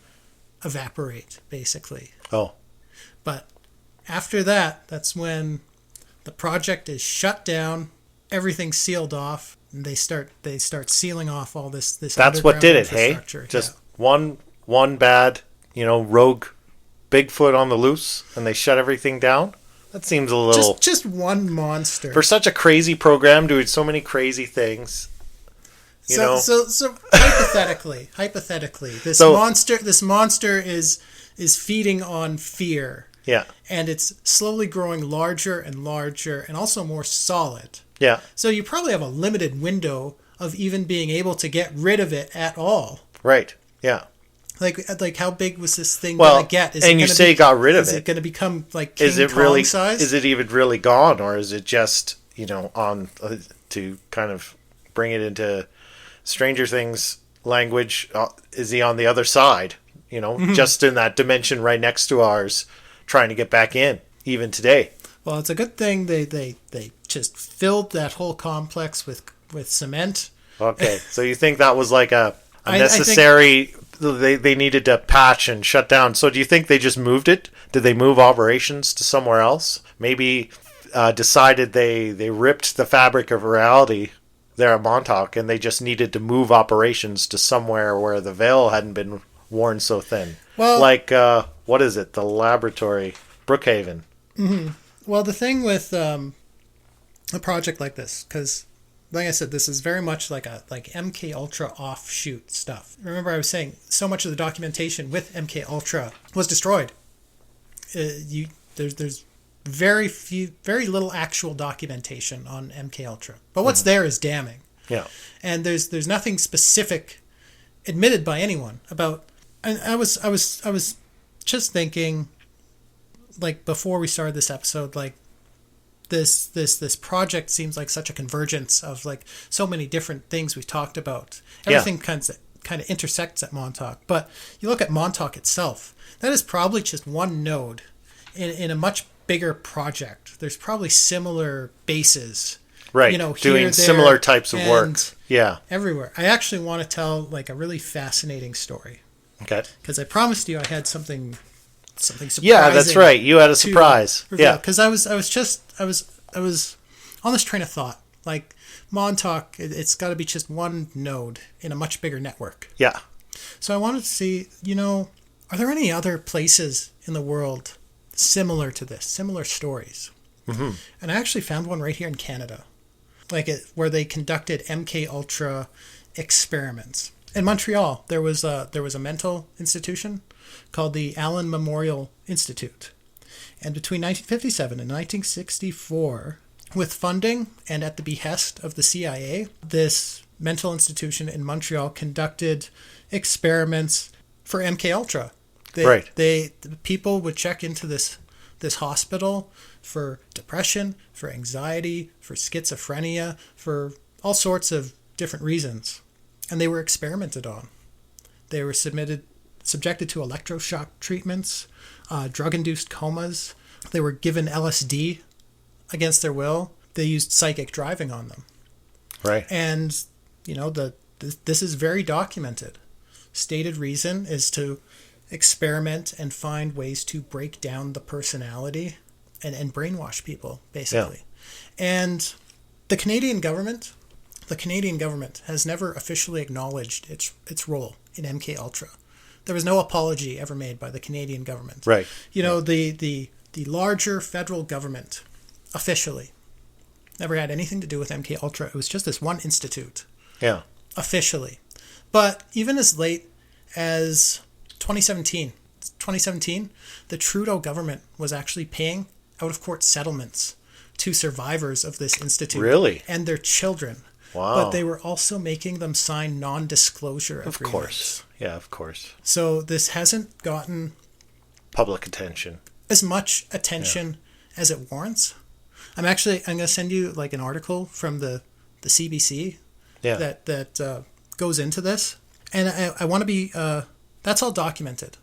evaporate, basically. Oh. But after that, that's when the project is shut down, everything's sealed off, and they start sealing off all this. That's what did it, hey? Just one bad, rogue Bigfoot on the loose, and they shut everything down. That seems a little... Just one monster. For such a crazy program doing so many crazy things, So hypothetically, this monster is feeding on fear. Yeah. And it's slowly growing larger and larger and also more solid. Yeah. So you probably have a limited window of even being able to get rid of it at all. Right. Yeah. Like how big was this thing going to get? Got rid of it. Is it going to become like King Kong size? Is it even really gone, or is it just, on to kind of bring it into Stranger Things language? Is he on the other side? Just in that dimension right next to ours, trying to get back in, even today. Well, it's a good thing they just filled that whole complex with cement. Okay, so you think that was like a necessary... They needed to patch and shut down. So do you think they just moved it? Did they move operations to somewhere else? Maybe decided they ripped the fabric of reality there at Montauk, and they just needed to move operations to somewhere where the veil hadn't been worn so thin. Well, like, what is it? The laboratory, Brookhaven. Mm-hmm. Well, the thing with a project like this, because... like I said, this is very much like MK Ultra offshoot stuff. Remember, I was saying so much of the documentation with MK Ultra was destroyed. There's very little actual documentation on MK Ultra, but what's there is damning. Yeah, and there's nothing specific admitted by anyone about. And I was just thinking, like before we started this episode, like. This project seems like such a convergence of like so many different things we've talked about. Everything kind of intersects at Montauk. But you look at Montauk itself, that is probably just one node in a much bigger project. There's probably similar bases. Right. Here, doing there, similar types of work. Yeah. everywhere. I actually want to tell like a really fascinating story Okay. because I promised you I had something surprising. Yeah, that's right. You had a surprise. Yeah. Because I was on this train of thought. Like Montauk, it's got to be just one node in a much bigger network. Yeah. So I wanted to see, are there any other places in the world similar to this, similar stories? Mm-hmm. And I actually found one right here in Canada, where they conducted MK Ultra experiments. In Montreal, there was a mental institution called the Allen Memorial Institute. And between 1957 and 1964, with funding and at the behest of the CIA, this mental institution in Montreal conducted experiments for MK Ultra. The people would check into this hospital for depression, for anxiety, for schizophrenia, for all sorts of different reasons. And they were experimented on. They were subjected to electroshock treatments, drug-induced comas. They were given LSD against their will. They used psychic driving on them. Right. And, this is very documented. Stated reason is to experiment and find ways to break down the personality and brainwash people, basically. Yeah. And the Canadian government has never officially acknowledged its role in MK Ultra. There was no apology ever made by the Canadian government. Right. The larger federal government officially never had anything to do with MK Ultra. It was just this one institute. Yeah. Officially. But even as late as 2017, the Trudeau government was actually paying out-of-court settlements to survivors of this institute. Really? And their children. Wow. But they were also making them sign non-disclosure agreements. Of course. Yeah, of course. So this hasn't gotten public attention. As much attention as it warrants. I'm going to send you like an article from the CBC that goes into this. And I want to be, that's all documented.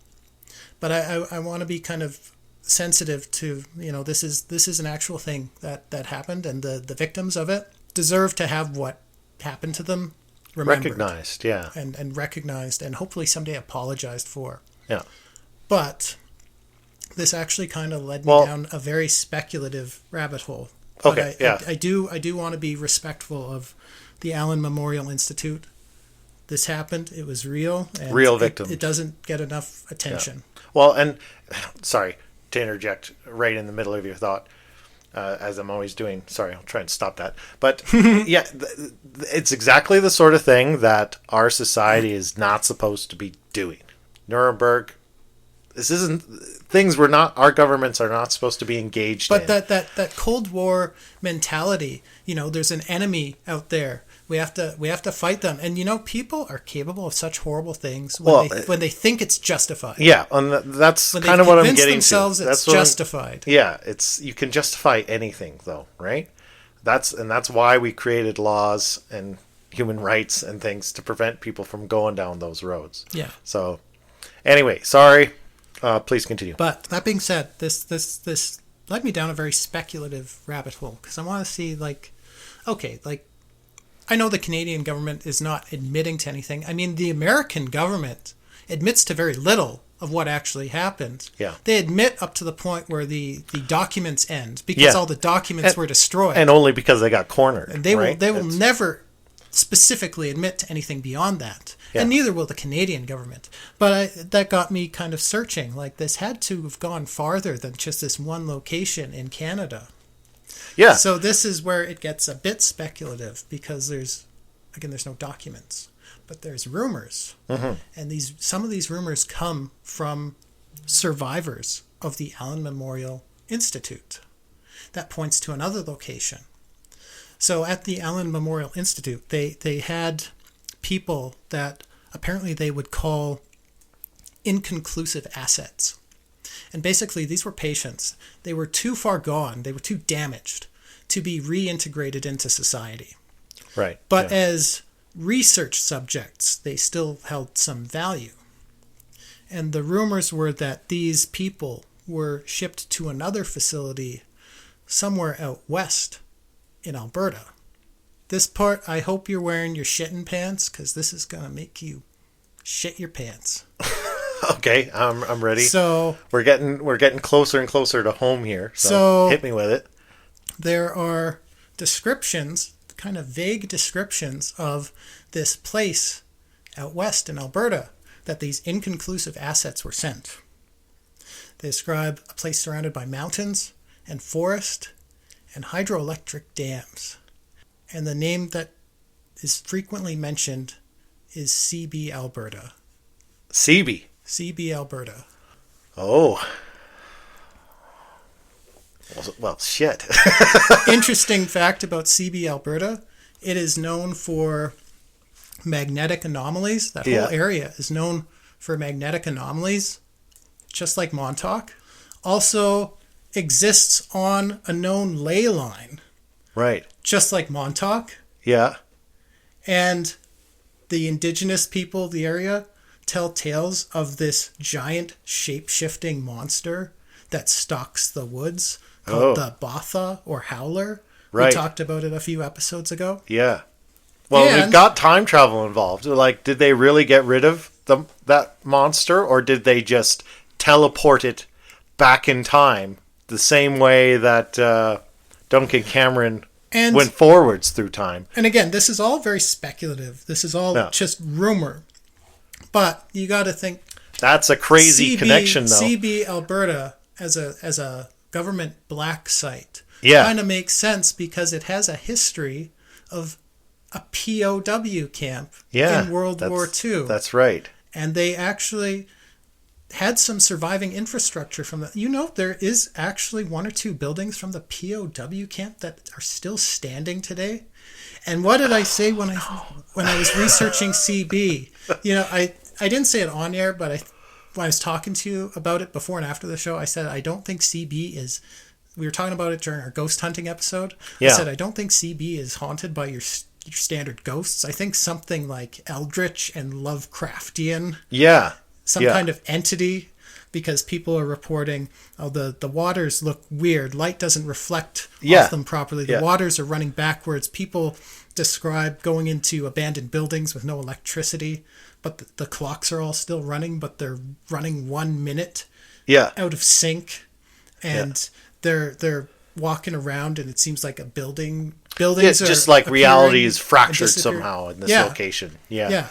But I want to be kind of sensitive to, this is an actual thing that happened, and the victims of it deserve to have what happened to them remembered. Recognized, yeah. And recognized, and hopefully someday apologized for. Yeah. But this actually kind of led me down a very speculative rabbit hole. But I do want to be respectful of the Allen Memorial Institute. This happened. It was real. And real victims. It doesn't get enough attention. Yeah. Well, and sorry to interject right in the middle of your thought, as I'm always doing. Sorry, I'll try and stop that. But yeah, it's exactly the sort of thing that our society is not supposed to be doing. Nuremberg. This isn't things our governments are not supposed to be engaged in. But that Cold War mentality, there's an enemy out there. We have to fight them. And people are capable of such horrible things when they think it's justified. Yeah, and that's kind of what I'm getting to. Convince themselves it's justified. You can justify anything though, right? That's why we created laws and human rights and things to prevent people from going down those roads. Yeah. So anyway, sorry. Please continue. But that being said, this led me down a very speculative rabbit hole because I want to see I know the Canadian government is not admitting to anything. I mean, the American government admits to very little of what actually happened. Yeah. They admit up to the point where the documents end because all the documents were destroyed. And only because they got cornered. And they will never specifically admit to anything beyond that. Yeah. And neither will the Canadian government. But that got me kind of searching. Like, this had to have gone farther than just this one location in Canada. Yeah. So this is where it gets a bit speculative because there's no documents, but there's rumors. Mm-hmm. And some of these rumors come from survivors of the Allen Memorial Institute. That points to another location. So at the Allen Memorial Institute, they had people that apparently they would call inconclusive assets. And basically, these were patients. They were too far gone. They were too damaged to be reintegrated into society. Right. But as research subjects, they still held some value. And the rumors were that these people were shipped to another facility somewhere out west in Alberta. This part, I hope you're wearing your shitting pants, because this is going to make you shit your pants. Okay, I'm ready. So we're getting closer and closer to home here. So hit me with it. There are descriptions, kind of vague descriptions of this place out west in Alberta that these inconclusive assets were sent. They describe a place surrounded by mountains and forest and hydroelectric dams. And the name that is frequently mentioned is CB Alberta. CB? CB Alberta. Oh. Well, shit. Interesting fact about CB Alberta, it is known for magnetic anomalies. That whole area is known for magnetic anomalies, just like Montauk. Also exists on a known ley line. Right. Just like Montauk. Yeah. And the indigenous people of the area tell tales of this giant shape-shifting monster that stalks the woods called the Botha or Howler. Right. We talked about it a few episodes ago. Yeah. Well, we've got time travel involved. Like, did they really get rid of that monster, or did they just teleport it back in time the same way that Duncan Cameron went forwards through time? And again, this is all very speculative. This is all just rumor. But you got to think that's a crazy connection, though. CB Alberta as a government black site kind of makes sense because it has a history of a POW camp in World War II. That's right. And they actually had some surviving infrastructure from that. You know, there is actually one or two buildings from the POW camp that are still standing today. And what did I say when I was researching CB? You know, I didn't say it on air, but when I was talking to you about it before and after the show, I said I don't think CB is. We were talking about it during our ghost hunting episode. I said I don't think CB is haunted by your standard ghosts. I think something like eldritch and Lovecraftian. Yeah. Some kind of entity, because people are reporting, the waters look weird. Light doesn't reflect off them properly. The waters are running backwards. People describe going into abandoned buildings with no electricity, but the clocks are all still running, but they're running 1 minute out of sync. And they're walking around, and it seems like buildings are just like reality is fractured somehow in this location. Yeah.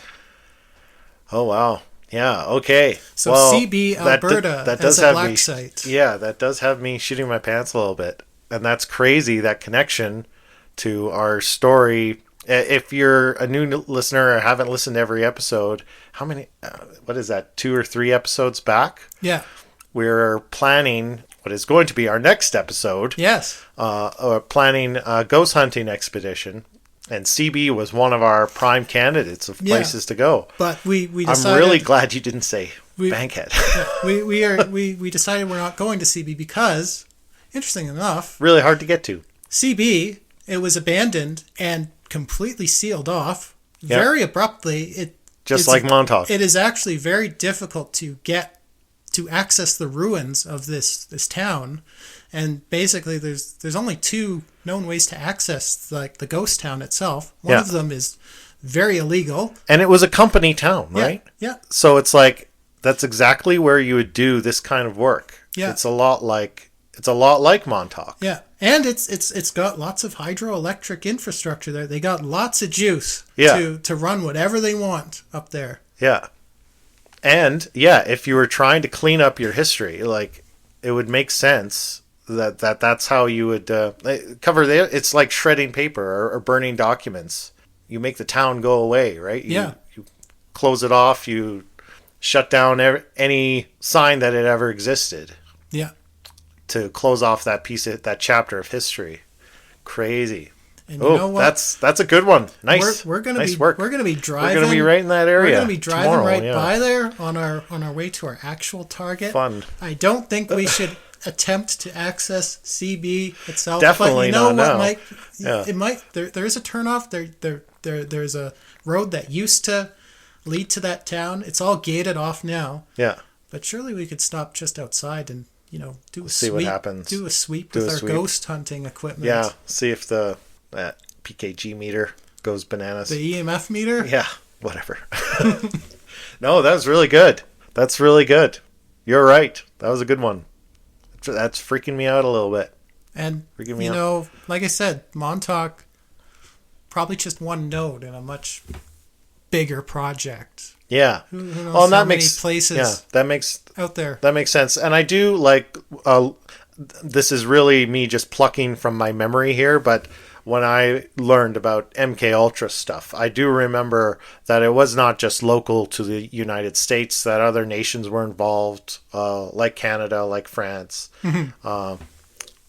Oh, wow. Yeah, okay. So CB Alberta that does have black site. Yeah, that does have me shitting my pants a little bit. And that's crazy, that connection to our story. If you're a new listener or haven't listened to every episode, how many, what is that, 2 or 3 episodes back? Yeah. We're planning what is going to be our next episode. Yes. Planning a ghost hunting expedition. And CB was one of our prime candidates of places to go. But we decided... I'm really glad you didn't say Bankhead. We decided we're not going to CB because, interesting enough... Really hard to get to. CB, it was abandoned and completely sealed off very abruptly. Just like Montauk. It is actually very difficult to access the ruins of this town. And basically, there's only 2 known ways to access the ghost town itself. One of them is very illegal. And it was a company town, right? Yeah. So it's like, that's exactly where you would do this kind of work. Yeah. It's a lot like Montauk. Yeah. And it's got lots of hydroelectric infrastructure there. They got lots of juice to run whatever they want up there. Yeah. And if you were trying to clean up your history, like, it would make sense that's how you would cover it's like shredding paper or burning documents. You make the town go away, right? You close it off. You shut down any sign that it ever existed. Yeah. To close off that chapter of history. Crazy. And you know what? That's a good one. Nice. We're gonna nice be work. We're gonna be driving. We're gonna be right in that area. We're gonna be driving tomorrow, by there on our way to our actual target. Fun. I don't think we should attempt to access CB itself. Definitely but you know not what, now. Mike? It might. There is a turnoff. There's a road that used to lead to that town. It's all gated off now. Yeah. But surely we could stop just outside and do a see sweep. What happens. Do a sweep with our ghost hunting equipment. Yeah. See if the PKG meter goes bananas. The EMF meter? Yeah, whatever. No, that was really good. That's really good. You're right. That was a good one. That's freaking me out a little bit. And, Freaking me you out. know, like I said, Montauk, probably just one node in a much bigger project. Yeah. Who knows Well, and how that many makes places yeah, that makes out there. that makes sense. And I do like this is really me just plucking from my memory here, but when I learned about MK Ultra stuff, I do remember that it was not just local to the United States, that other nations were involved, like Canada, like France.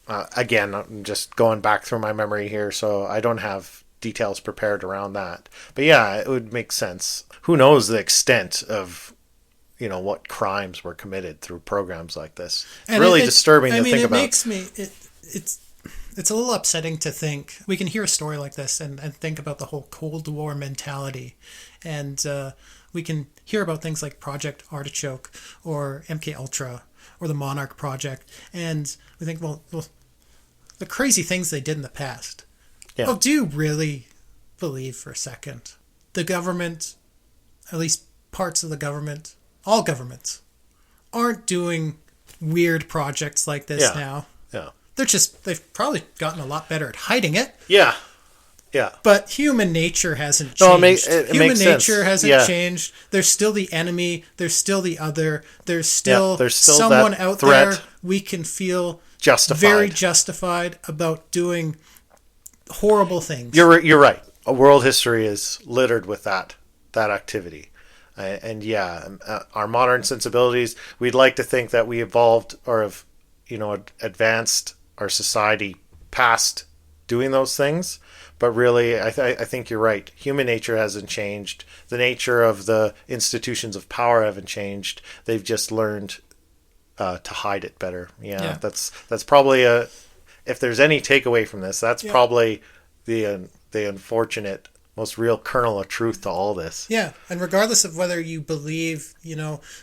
Again, I'm just going back through my memory here, so I don't have details prepared around that. But yeah, it would make sense. Who knows the extent of, what crimes were committed through programs like this. It's And really it- disturbing I to mean, think it about. makes me it's a little upsetting to think we can hear a story like this and think about the whole Cold War mentality, and we can hear about things like Project Artichoke or MK Ultra or the Monarch Project, and we think, well, the crazy things they did in the past. Yeah. Well, do you really believe for a second the government, at least parts of the government, all governments, aren't doing weird projects like this Yeah. now? Yeah. They've probably gotten a lot better at hiding it, Yeah. Yeah. but human nature hasn't changed. No, it Human makes nature sense. hasn't Yeah. changed. There's still the enemy. There's still the other. There's still, there's still someone that out threat. there we can feel Justified. very justified about doing horrible things. You're right. World history is littered with that activity. And yeah, our modern sensibilities, we'd like to think that we evolved or have, advanced our society past doing those things. But really, I think you're right. Human nature hasn't changed. The nature of the institutions of power haven't changed. They've just learned to hide it better. Yeah. That's probably if there's any takeaway from this, that's probably the unfortunate, most real kernel of truth to all this. Yeah, and regardless of whether you believe,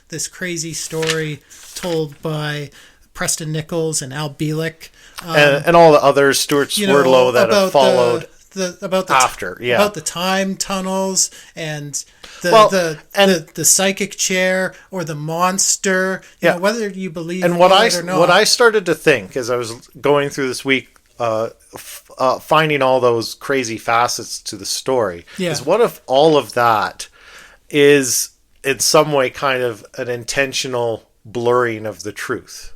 this crazy story told by Preston Nichols and Al Bielek, And all the others, Stuart Swerdlow, that have followed after, about the time tunnels and the psychic chair or the monster, whether you believe and it or not. what I started to think as I was going through this week, finding all those crazy facets to the story, is what if all of that is in some way kind of an intentional blurring of the truth?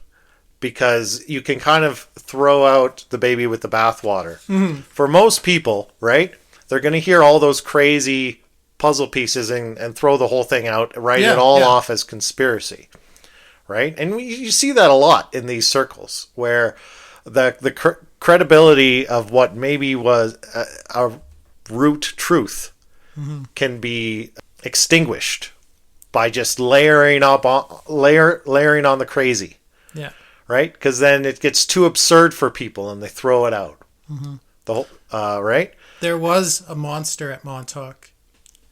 Because you can kind of throw out the baby with the bathwater. Mm-hmm. For most people, right, they're going to hear all those crazy puzzle pieces and throw the whole thing out, write it all off as conspiracy, right? And you see that a lot in these circles where the credibility of what maybe was a root truth can be extinguished by just layering on the crazy. Yeah. Right? Because then it gets too absurd for people and they throw it out. Mm-hmm. The whole, right? There was a monster at Montauk,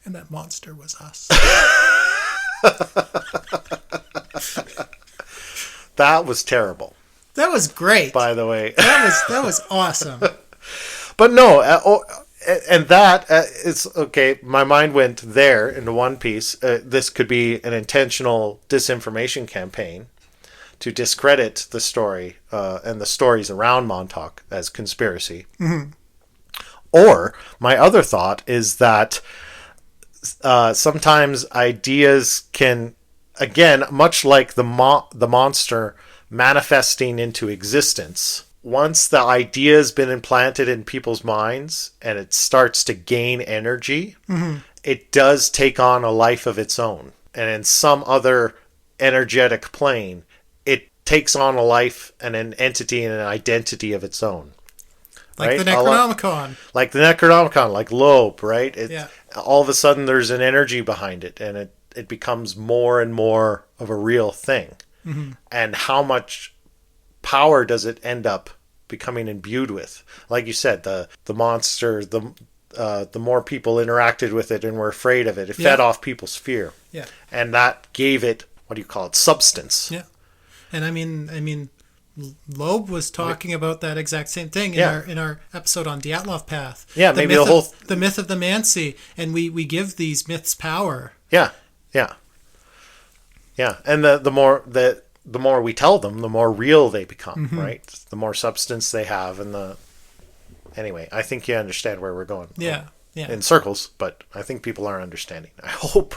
and that monster was us. That was terrible. That was great. By the way. That was awesome. But no, and that it's okay. My mind went there into one piece. This could be an intentional disinformation campaign to discredit the story and the stories around Montauk as conspiracy. Mm-hmm. Or my other thought is that sometimes ideas can, again, much like the monster manifesting into existence, once the idea has been implanted in people's minds and it starts to gain energy, it does take on a life of its own. And in some other energetic plane, it takes on a life and an entity and an identity of its own. Like right? the Necronomicon. Like the Necronomicon, like Loeb, right? Yeah. All of a sudden there's an energy behind it and it becomes more and more of a real thing. Mm-hmm. And how much power does it end up becoming imbued with? Like you said, the monster, the more people interacted with it and were afraid of it, it fed off people's fear. Yeah. And that gave it, what do you call it, substance. Yeah. And I mean, Loeb was talking about that exact same thing in our episode on Dyatlov Path. Yeah, maybe the myth of the Mansi, and we give these myths power. Yeah. And the more we tell them, the more real they become, right? The more substance they have, anyway, I think you understand where we're going. Yeah. In circles, but I think people are understanding. I hope.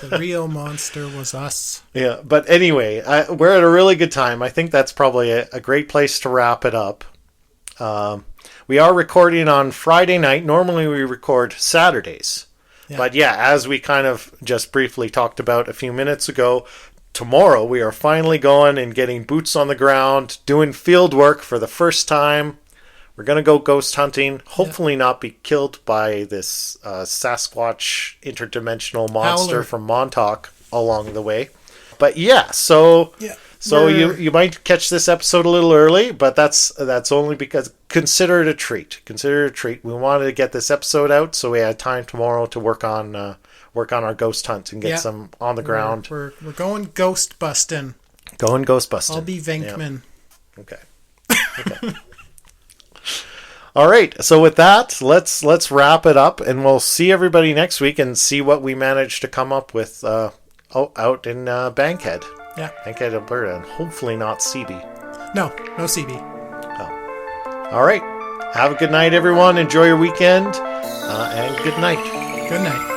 The real monster was us. Yeah, but anyway, we're at a really good time. I think that's probably a great place to wrap it up. We are recording on Friday night. Normally we record Saturdays. Yeah. But yeah, as we kind of just briefly talked about a few minutes ago, tomorrow we are finally going and getting boots on the ground, doing field work for the first time. We're going to go ghost hunting, hopefully not be killed by this Sasquatch interdimensional monster from Montauk along the way. But yeah, so you might catch this episode a little early, but that's only because consider it a treat. Consider it a treat. We wanted to get this episode out so we had time tomorrow to work on our ghost hunt and get some on the ground. We're going ghost busting. Going ghost busting. I'll be Venkman. Yeah. Okay. All right, so with that, let's wrap it up, and we'll see everybody next week and see what we managed to come up with out in Bankhead. Yeah. Bankhead, Alberta, and hopefully not CB. No CB. Oh. All right. Have a good night, everyone. Enjoy your weekend, and good night. Good night.